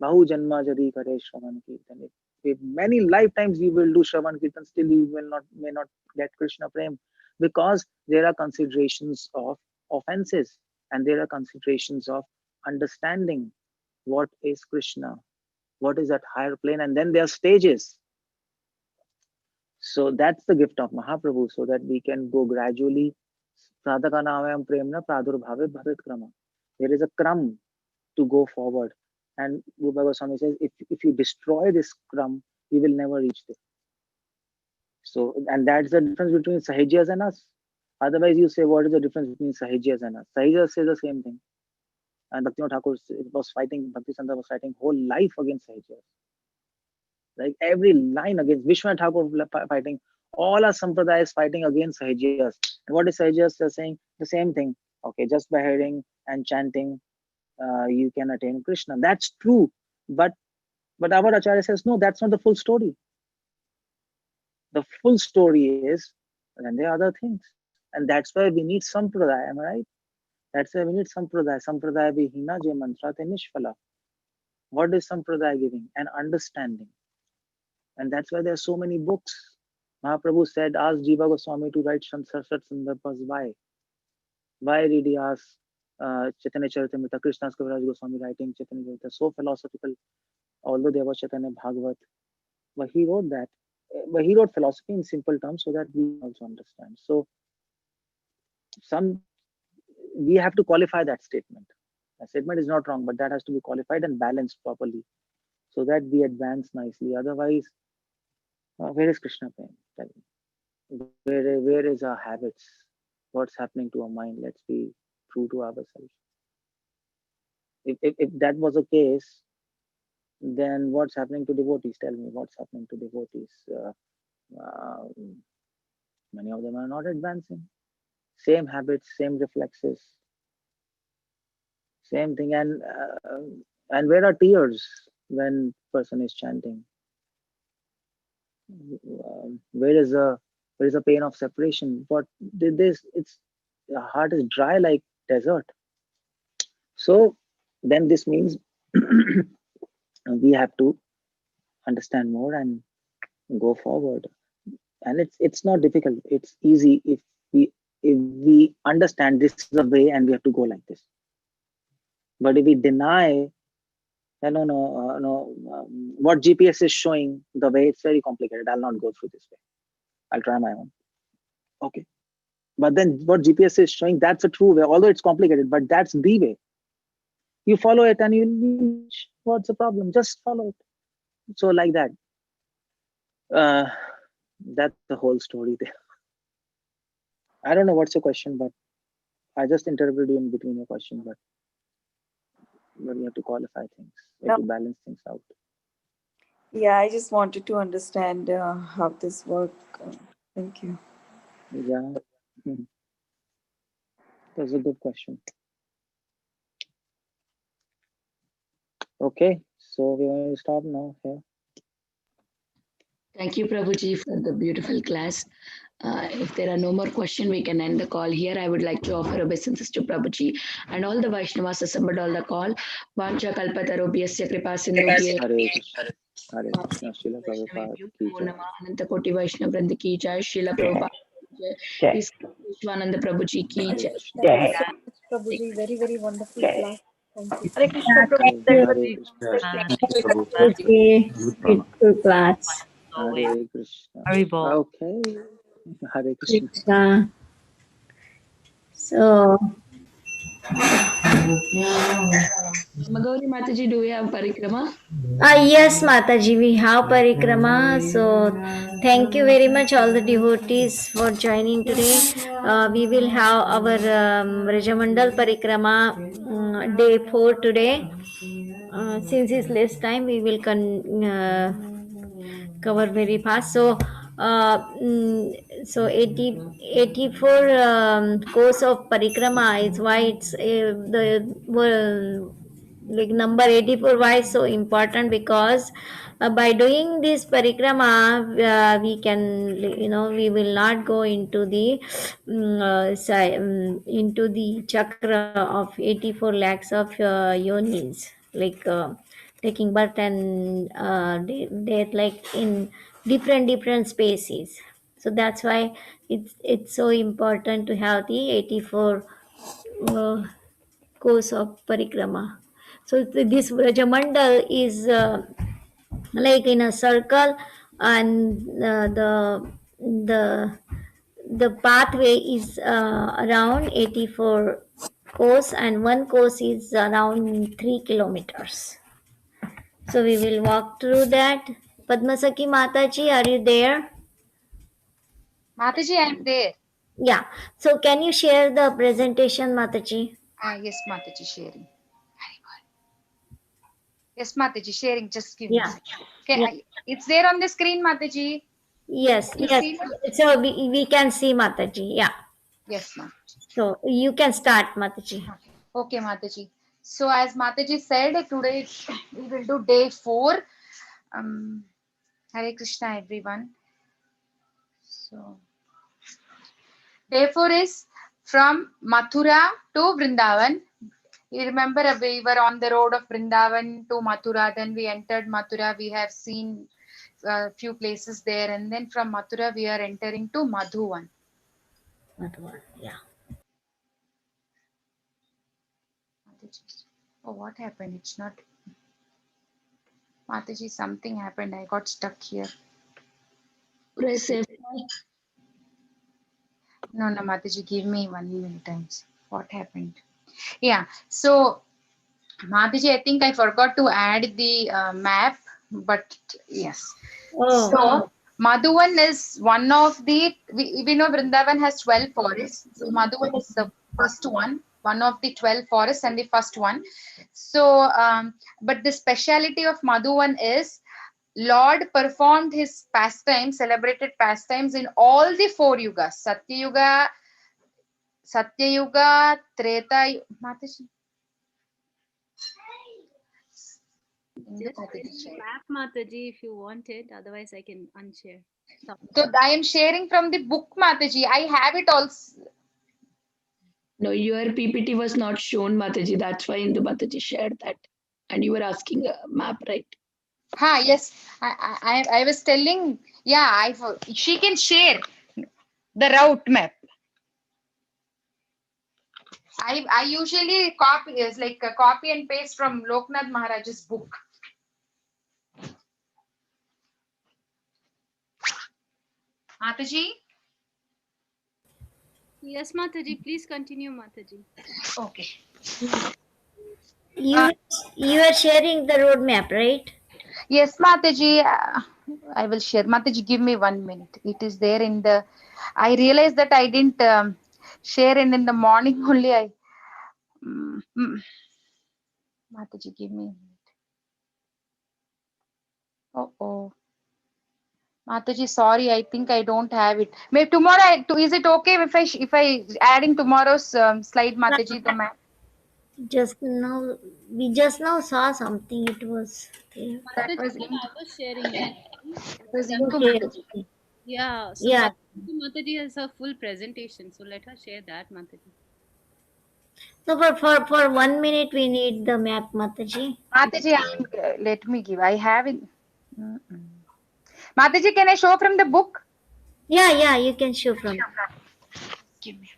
Bahu Janma Jadi Kare Shravan Kirtan. If many lifetimes you will do Shravan Kirtan, still you may not get Krishna Prem, because there are considerations of offenses and there are considerations of understanding what is Krishna, what is that higher plane, and then there are stages. So that's the gift of Mahaprabhu, so that we can go gradually. Sadhaka navayam premna pradurbhave bhavet krama. There is a kram to go forward. And Rupa Goswami says, if you destroy this kram, you will never reach there. So, and that's the difference between Sahajiyas and us. Otherwise, you say, what is the difference between Sahajiyas and us? Sahajiyas say the same thing. And Bhaktivinoda Thakur was fighting, Bhakti Santa was fighting whole life against Sahajiyas. Like every line against Vishwanath Thakur fighting, all our sampradayas fighting against Sahajiyas. And what is Sahajiyas? They're saying the same thing. Okay, just by hearing and chanting, you can attain Krishna. That's true. But our Acharya says, no, that's not the full story. The full story is, and there are other things. And that's why we need sampradaya, am I right? That's why we need sampradaya. Sampradaya vihina je mantra te nishphala. What is sampradaya giving? An understanding. And that's why there are so many books. Mahaprabhu said, ask Jiva Goswami to write Sat Sandarbhas. Why? Why did he ask Chaitanya Charitamrita, Krishna's Kaviraj Goswami writing Chaitanya Charitamrita? So philosophical, although there was Chaitanya Bhagavat. But he wrote that. But he wrote philosophy in simple terms so that we also understand. So we have to qualify that statement. That statement is not wrong, but that has to be qualified and balanced properly so that we advance nicely. Otherwise, where is Krishna Prem? Tell me. Where is our habits? What's happening to our mind? Let's be true to ourselves. If that was the case, then what's happening to devotees? Tell me what's happening to devotees. Many of them are not advancing. Same habits, same reflexes, same thing. And where are tears when person is chanting? Where is the pain of separation? What did this? It's the heart is dry like desert. So then this means we have to understand more and go forward. And it's not difficult. It's easy if we understand this is the way and we have to go like this. But if we deny, what GPS is showing the way, it's very complicated. I'll not go through this way. I'll try my own. Okay. But then what GPS is showing, that's a true way, although it's complicated, but that's the way. You follow it and you, what's the problem? Just follow it. So like that. That's the whole story there. I don't know what's your question, but I just interrupted you in between your question, but we have to qualify things. We have to balance things out. Yeah, I just wanted to understand how this works. Thank you. Yeah. That's a good question. Okay, so we're going to stop now here. Thank you, Prabhuji, for the beautiful class. If there are no more questions, we can end the call here. I would like to offer obeisances to Prabhuji and all the Vaishnavas assembled on the call. Vancha kalpatarobhyasya kripa sindhubhye. Hare Krishna. Hare Krishna. Srila Prabhupada ki Namo jai. Namah Ananta Koti Vaishnav Vrindi ki jai. Srila Prabhupada ki jai. Vishwananda Prabhuji ki Hare jai. Krishna. Thank you so much, Prabhuji. Very, very wonderful class. Thank you. Hare Krishna, Prabhu. Thank Hare you. Krishna. Okay. Beautiful class. Hare Krishna. Haribol. Okay. Hare Krishna. Krishna. So, Magauri Mataji, do we have Parikrama? yes, Mataji, we have Parikrama. So, thank you very much, all the devotees, for joining today. We will have our Vrajamandal Parikrama day 4 today. Since it's less time, we will cover very fast. So, so 84 course of Parikrama is why it's the like number 84. Why so important? Because by doing this parikrama, we can, we will not go into the into the chakra of 84 lakhs of yonis, like taking birth and death, like in different species. So that's why it's so important to have the 84 course of parikrama. So this Vrajamandal is like in a circle, and the pathway is around 84 course, and one course is around 3 kilometers. So we will walk through that. Padmasaki Mataji, are you there? Mataji, I am there. Yeah. So can you share the presentation, Mataji? Yes, Mataji, sharing. Yes, Mataji, sharing. Just give me a Yeah. second. Okay, Yeah. it's there on the screen, Mataji. Yes. You Yes. see? So we can see Mataji. Yeah. Yes, Mataji. So you can start, Mataji. Okay, Mataji. So as Mataji said, today we will do day 4. Hare Krishna, everyone. So day 4 is from Mathura to Vrindavan. You remember we were on the road of Vrindavan to Mathura. Then we entered Mathura. We have seen a few places there, and then from Mathura we are entering to Madhuvan. Madhuvan, yeah. Oh, what happened? It's not. Mataji, something happened. I got stuck here. Press F. No, Mataji, give me 1 minute times. What happened? Yeah. So, Mataji, I think I forgot to add the map, but yes. Oh. So, Madhuvan is one of the, we know Vrindavan has 12 forests. So, Madhuvan is the first one of the 12 forests and the first one. So, but the speciality of Madhuvan is Lord performed his pastimes, celebrated pastimes in all the 4 yugas. Satyayuga, Treta, Mataji. Just map, Mataji, if you want it. Otherwise, I can unshare. So I am sharing from the book, Mataji. I have it also. No, your PPT was not shown, Mataji. That's why Indu Mataji shared that. And you were asking a map, right? Yes. I was telling, yeah, she can share the route map. I usually copy, is like a copy and paste from Loknath Maharaj's book. Mataji? Yes, Mataji. Please continue, Mataji. Okay. You are sharing the roadmap, right? Yes, Mataji. I will share. Mataji, give me 1 minute. It is there in the. I realized that I didn't share, and in the morning only I. Mataji, give me a minute. Oh. Mataji, sorry, I think I don't have it. Maybe tomorrow. Is it okay if I add in tomorrow's slide, Mataji, the map? We just now saw something. It was there. That was I was sharing it. It was into Okay. Mataji. Yeah. So Yeah. Mataji has her full presentation. So let her share that, Mataji. No, but for 1 minute we need the map, Mataji. Mataji, let me give. I have it. Mataji, can I show from the book? Yeah, you can show from. Give me.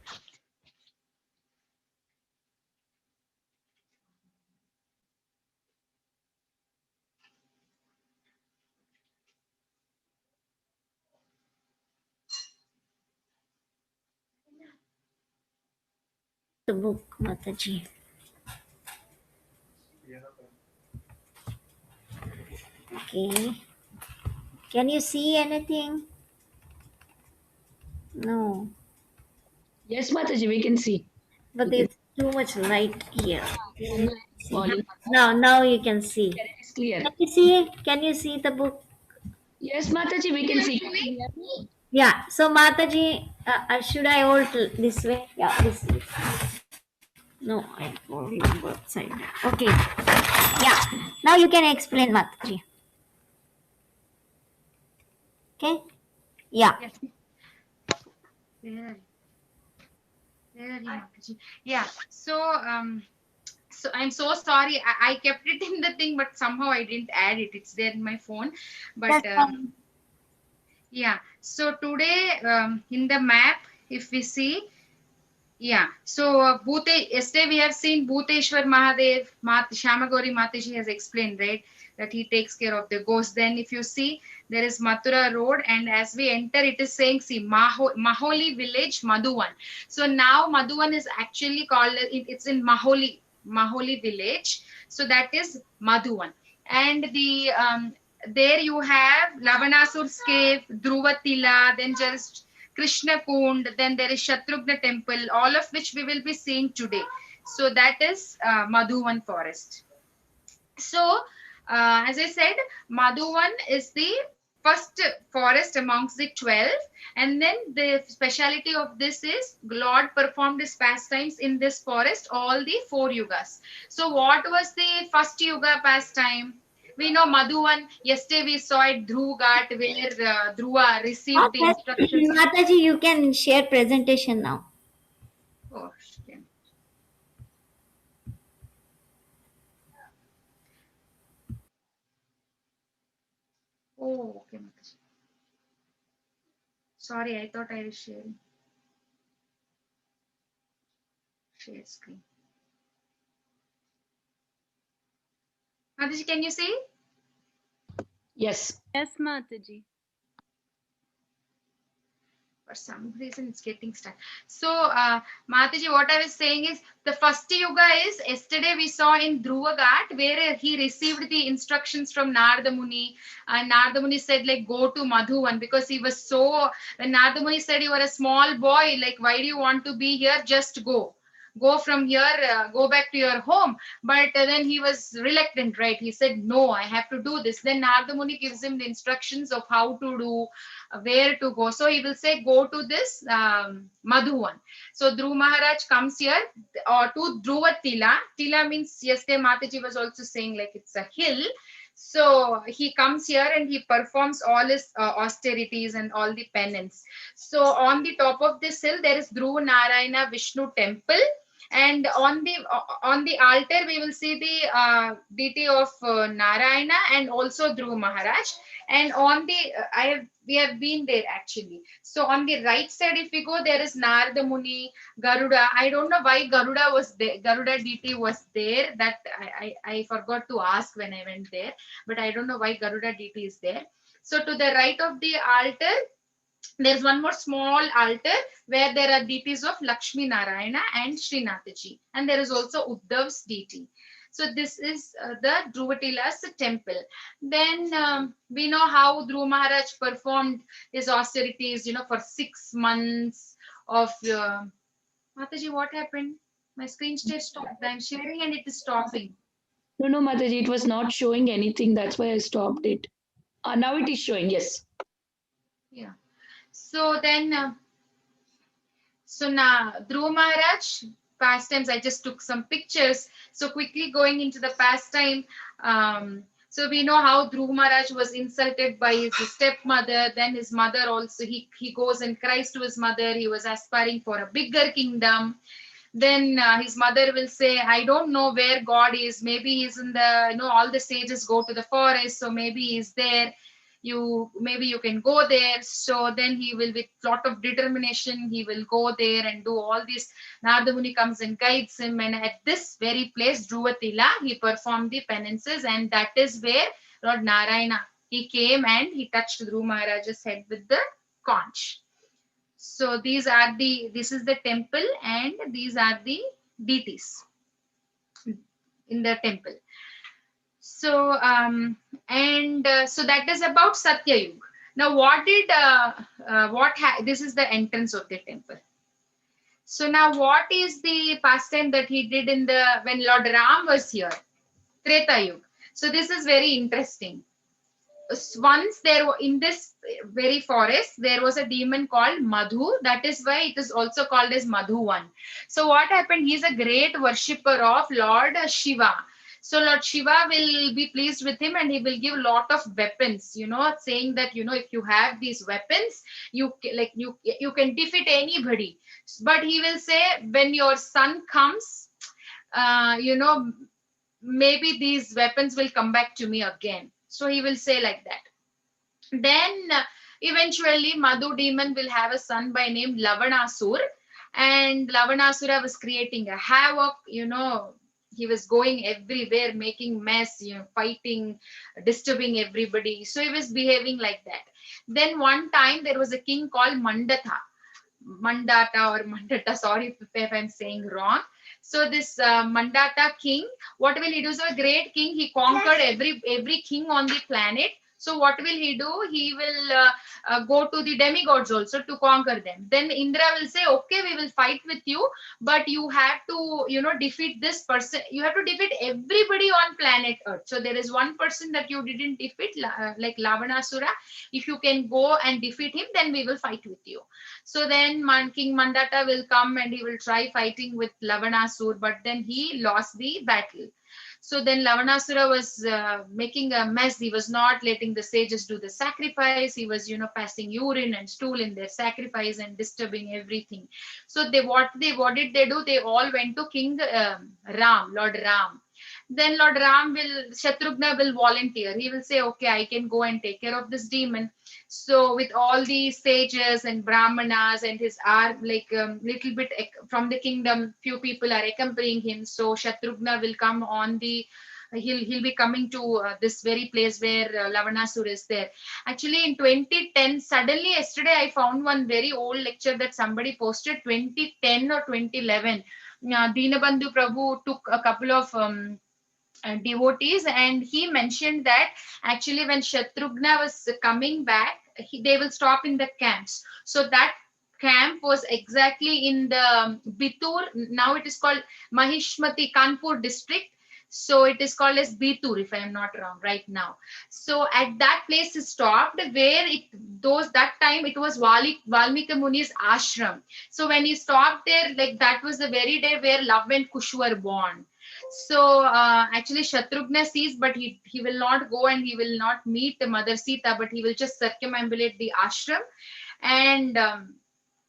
The book, Mataji. Okay. Can you see anything? No. Yes, Mataji, we can see. But there's too much light here. Falling. Now you can see. It's clear. Can you see the book? Yes, Mataji, we can see. Yeah. So Mataji, should I hold this way? Yeah, this way. No, I'm holding both side. Okay. Yeah. Now you can explain, Mataji. Okay. Yeah. Yes. Where are you, Mataji? Yeah. So I'm so sorry. I kept it in the thing, but somehow I didn't add it. It's there in my phone. But yeah. So today in the map, if we see, Yeah, so yesterday we have seen Bhuteshwar Mahadev, Shamagori Mataji has explained, right, that he takes care of the ghosts. Then if you see, there is Mathura road, and as we enter, it is saying, see, Maholi village, Madhuvan. So now Madhuvan is actually called, it's in Maholi village. So that is Madhuvan. And there you have Lavanasur's cave, Dhruvatila, then just Krishna Kund, then there is Shatrughna temple, all of which we will be seeing today. So that is Madhuvan forest. So as I said, Madhuvan is the first forest amongst the 12, and then the speciality of this is Lord performed his pastimes in this forest all the 4 yugas. So what was the first yuga pastime? We know Madhuvan. Yesterday we saw it Dhruv Ghat, where Dhruva received the instructions. Mataji, you can share presentation now. Oh, okay. Oh, okay, Mataji. Sorry, I thought I was sharing. Share screen. Mataji, can you see? Yes. Yes, Mataji. For some reason it's getting stuck. So Mataji, what I was saying is the first yuga is yesterday we saw in Dhruva Ghat, where he received the instructions from Narada Muni, and Narada Muni said, like, go to Madhuvan, because he was so, when Narada Muni said, you are a small boy, like, why do you want to be here? Just go from here, go back to your home. But then he was reluctant, right? He said, no, I have to do this. Then Narada Muni gives him the instructions of how to do, where to go. So he will say, go to this Madhuvan. So Dhruv Maharaj comes here to Dhruva Tila. Tila means, yesterday Mataji was also saying, like, it's a hill. So he comes here and he performs all his austerities and all the penance. So on the top of this hill, there is Dhruva Narayana Vishnu temple. And on the altar, we will see the deity of Narayana and also Dhruva Maharaj. And on the we have been there actually. So on the right side, if we go, there is Narada Muni, Garuda. I don't know why Garuda was there. Garuda deity was there. That I forgot to ask when I went there. But I don't know why Garuda deity is there. So to the right of the altar, there's one more small altar where there are deities of Lakshmi Narayana and Srinathaji. And there is also Uddhav's deity. So this is the Dhruvatila's temple. Then we know how Dhruv Maharaj performed his austerities, for 6 months of... Mataji, what happened? My screen just stopped. I'm sharing and it is stopping. No, Mataji, it was not showing anything. That's why I stopped it. Now it is showing, yes. Yeah. So then, so now Dhruv Maharaj pastimes, I just took some pictures. So quickly going into the pastime, so we know how Dhruv Maharaj was insulted by his stepmother. Then his mother also, he goes and cries to his mother. He was aspiring for a bigger kingdom. Then his mother will say, I don't know where God is. Maybe he's in the, all the sages go to the forest. So maybe he's there. Maybe you can go there. So then he will, with lot of determination, he will go there and do all this. Narada Muni comes and guides him, and at this very place, Dhruvatila, he performed the penances, and that is where Lord Narayana, he came and he touched Dhruv Maharaj's head with the conch. So this is the temple, and these are the deities in the temple. So so that is about Satya Yuga. Now this is the entrance of the temple. So now what is the pastime that he did when Lord Ram was here? Treta Yuga. So this is very interesting. Once in this very forest, there was a demon called Madhu. That is why it is also called as Madhuvan. So what happened? He is a great worshipper of Lord Shiva. So Lord Shiva will be pleased with him, and he will give a lot of weapons, saying that, if you have these weapons, you can defeat anybody. But he will say, when your son comes, maybe these weapons will come back to me again. So he will say like that. Then eventually Madhu demon will have a son by name Lavanasur. and Lavanasura was creating a havoc, you know. He was going everywhere, making mess, you know, fighting, disturbing everybody. So he was behaving like that. Then one time there was a king called Mandata or Mandata, sorry if I'm saying wrong. So this Mandata king, what will he do? So a great king, he conquered every king on the planet. So what will he do? He will go to the demigods also to conquer them. Then Indra will say, okay, we will fight with you, but you have to, you know, defeat this person. You have to defeat everybody on planet Earth. So there is one person that you didn't defeat, like Lavanasura. If you can go and defeat him, then we will fight with you. So then King Mandata will come and he will try fighting with Lavanasur, but then he lost the battle. So then Lavanasura was making a mess. He was not letting the sages do the sacrifice. He was, you know, passing urine and stool in their sacrifice and disturbing everything. So what did they do? They all went to King Lord Ram. Then Lord Ram Shatrughna will volunteer. He will say, okay, I can go and take care of this demon. So with all these sages and brahmanas and his like little bit from the kingdom, few people are accompanying him. So Shatrughna will come on the he'll be coming to this very place where Lavanasur is there. Actually, in 2010, suddenly yesterday I found one very old lecture that somebody posted 2010 or 2011. Dinabandhu Prabhu took a couple of devotees, and he mentioned that actually when Shatrughna was coming back, they will stop in the camps. So that camp was exactly in the Bitur. Now it is called Mahishmati, Kanpur district. So it is called as Bitur, if I am not wrong right now. So at that place it stopped, where that time it was Valmiki Muni's ashram. So when he stopped there, like that was the very day where Love and Kush were born. So actually Shatrughna sees, but he will not go and he will not meet the Mother Sita, but he will just circumambulate the ashram, and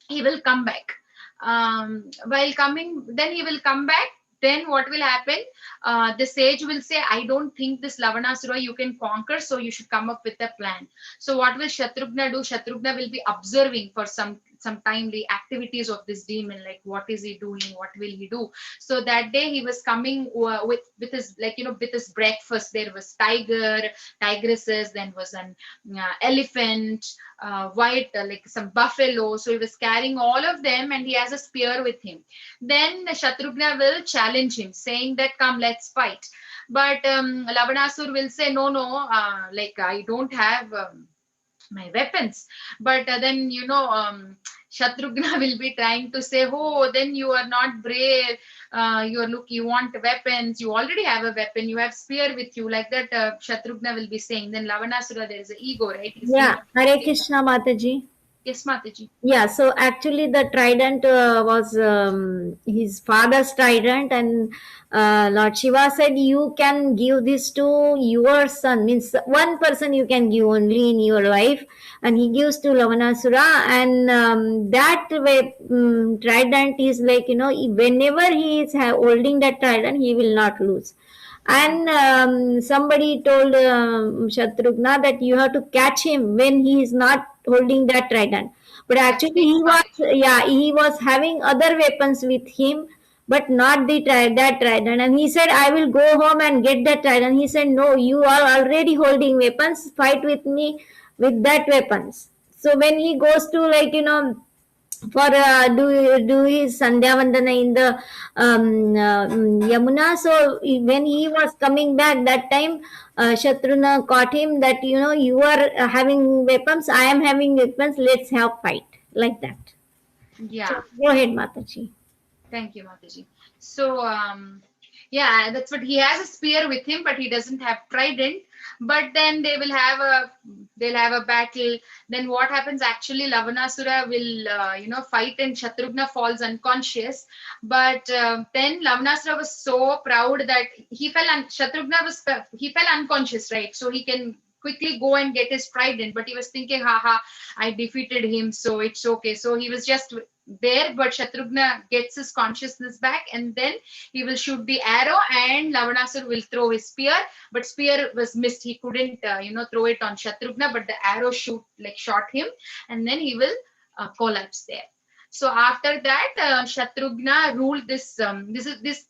he will come back. While coming, then he will come back. Then what will happen? The sage will say, I don't think this Lavanasura you can conquer, so you should come up with a plan. So what will Shatrughna do? Shatrughna will be observing for some time the activities of this demon, like what is he doing, what will he do. So that day he was coming with his, like, you know, with his breakfast. There was tigresses, then was an elephant, white, like some buffalo. So he was carrying all of them, and he has a spear with him. Then Shatrughna will challenge him, saying that, come, let's fight. But Lavanasur will say, no, like I don't have my weapons. But then, you know, Shatrughna will be trying to say, oh, then you are not brave. You want weapons. You already have a weapon. You have spear with you. Like that, Shatrughna will be saying. Then Lavanasura, there is an ego, right? Yeah, Hare Krishna Mataji. Yes, Mataji. Yeah, so actually the trident was his father's trident, and Lord Shiva said, you can give this to your son, means one person you can give only in your life, and he gives to Lavanasura, and that way trident is like, you know, whenever he is holding that trident, he will not lose. And somebody told Shatrughna that you have to catch him when he is not holding that trident. But actually, he was having other weapons with him, but not that trident. And he said, I will go home and get that trident. He said, no, you are already holding weapons. Fight with me with that weapons. So when he goes to, like, you know, for do his Sandhya Vandana in the Yamuna. So when he was coming back that time, Shatrughna caught him that, you know, you are having weapons, I am having weapons, let's have fight, like that. Yeah. So, go ahead, Mataji. Thank you, Mataji. So yeah, that's what he has, a spear with him, but he doesn't have trident. But then they'll have a battle. Then what happens? Actually, Lavanasura will you know, fight, and Shatrughna falls unconscious. But then Lavanasura was so proud that he fell unconscious, right? So he can quickly go and get his trident, but he was thinking, haha, I defeated him, so it's okay. So he was just there, but Shatrughna gets his consciousness back, and then he will shoot the arrow, and Lavanasur will throw his spear, but spear was missed. He couldn't you know, throw it on Shatrughna, but the arrow shot him, and then he will collapse there. So after that, Shatrughna ruled this.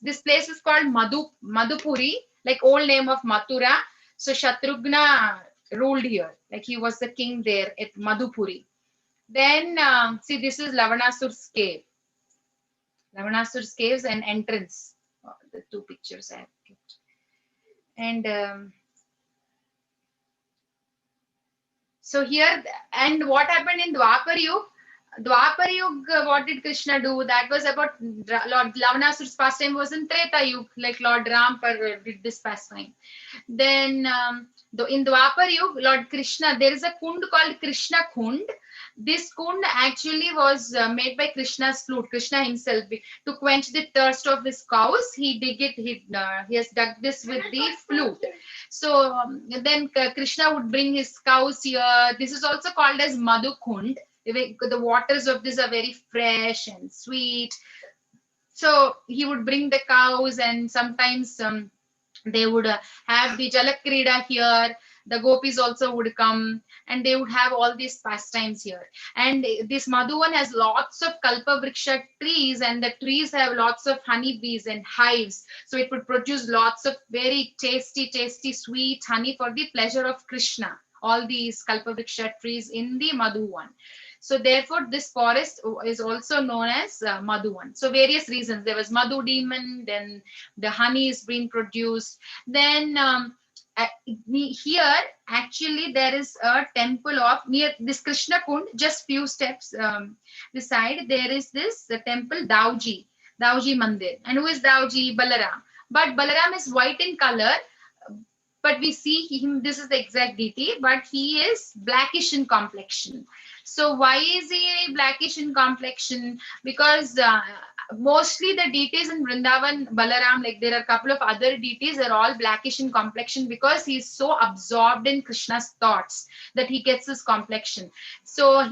This place is called Madhupuri, like old name of Mathura. So Shatrughna ruled here, like he was the king there at Madhupuri. Then see, this is Lavanasur's cave. Lavanasur's caves and entrance. The two pictures I have kept. And so here, and what happened in Dwapar Yuga? Dwapar Yuga, what did Krishna do? That was about Lord Lavanasur's pastime was in Treta Yuga, like Lord Ram did this pastime. Then in Dwapar Yuga, Lord Krishna, there is a kund called Krishna Kund. This kund actually was made by Krishna's flute, Krishna himself, to quench the thirst of his cows. He dig it. He has dug this with the flute. So then Krishna would bring his cows here. This is also called as Madhu Kund. The waters of this are very fresh and sweet. So he would bring the cows, and sometimes they would have the Jalakrida here. The gopis also would come, and they would have all these pastimes here. And this Madhuvan has lots of Kalpavriksha trees, and the trees have lots of honeybees and hives. So it would produce lots of very tasty, sweet honey for the pleasure of Krishna. All these Kalpavriksha trees in the Madhuvan. So therefore, this forest is also known as Madhuvan. So various reasons. There was Madhu demon, then the honey is being produced. Then here, actually, there is a temple of, near this Krishna Kund, just few steps beside, there is this temple Dauji Mandir. And who is Dauji? Balaram. But Balaram is white in color. But we see him, this is the exact deity, but he is blackish in complexion. So why is he blackish in complexion? Because mostly the deities in Vrindavan, Balaram, like there are a couple of other deities, are all blackish in complexion because he's so absorbed in Krishna's thoughts that he gets this complexion. So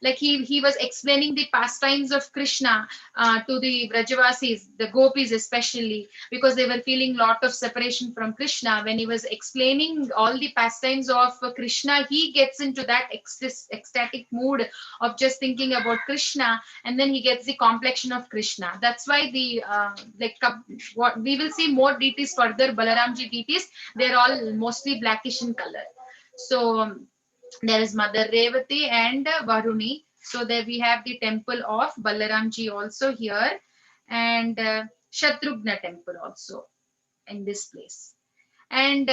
like he was explaining the pastimes of Krishna to the Vrajavasis, the gopis especially, because they were feeling lot of separation from Krishna. When he was explaining all the pastimes of Krishna, he gets into that ecstatic mood of just thinking about Krishna, and then he gets the complexion of Krishna. That's why the what we will see more deities further, Balaramji deities, they're all mostly blackish in color. So there is Mother Revati and Varuni. So there we have the temple of Balaramji also here, and Shatrughna temple also in this place. And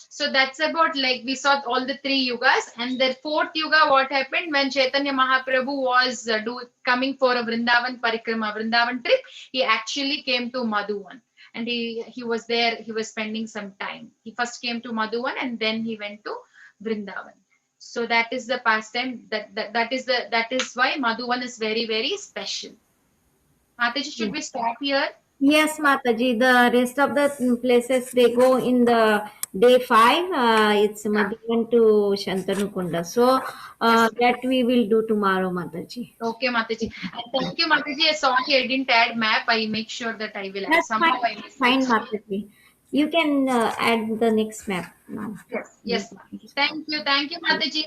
so that's about, like, we saw all the three yugas. And the fourth yuga, what happened when Chaitanya Mahaprabhu was coming for a Vrindavan Parikrama, Vrindavan trip, he actually came to Madhuvan. And he was there, he was spending some time. He first came to Madhuvan and then he went to Vrindavan. So that is the pastime, that is why Madhuvan is very, very special. Mataji, should we stop here? Yes, Mataji. The rest of the places they go in the day 5. It's Madhuvan to Shantanukunda. So that we will do tomorrow, Mataji. Okay, Mataji. Thank you, Mataji. Sorry, I didn't add map. I make sure that I will add. That's Somehow fine. Fine, Mataji. You can add the next map now. Yes. Thank you, Mataji. Thank you, Mataji.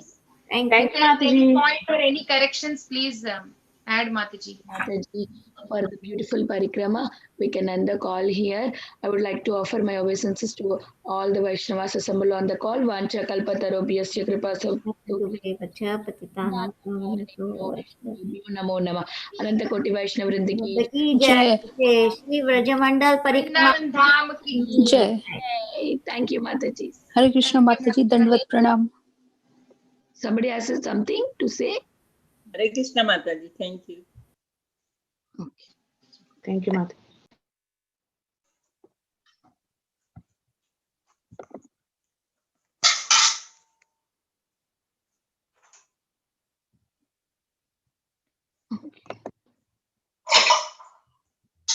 Any point or any corrections, please add, Mataji. Mataji, for the beautiful Parikrama, we can end the call here. I would like to offer my obeisances to all the Vaishnavas assembled on the call. Vancha kalpatarobhyasya kripa namo nama. Ananta koti Vaishnav Vrindiki. Jai. Shri Vrajamandal Parikrama. Jai. Thank you, Mataji. Hare Krishna, Mataji. Dandvat Pranam. Somebody has something to say? Hare Krishna, Mataji. Thank you. Okay. Thank you, Mataji.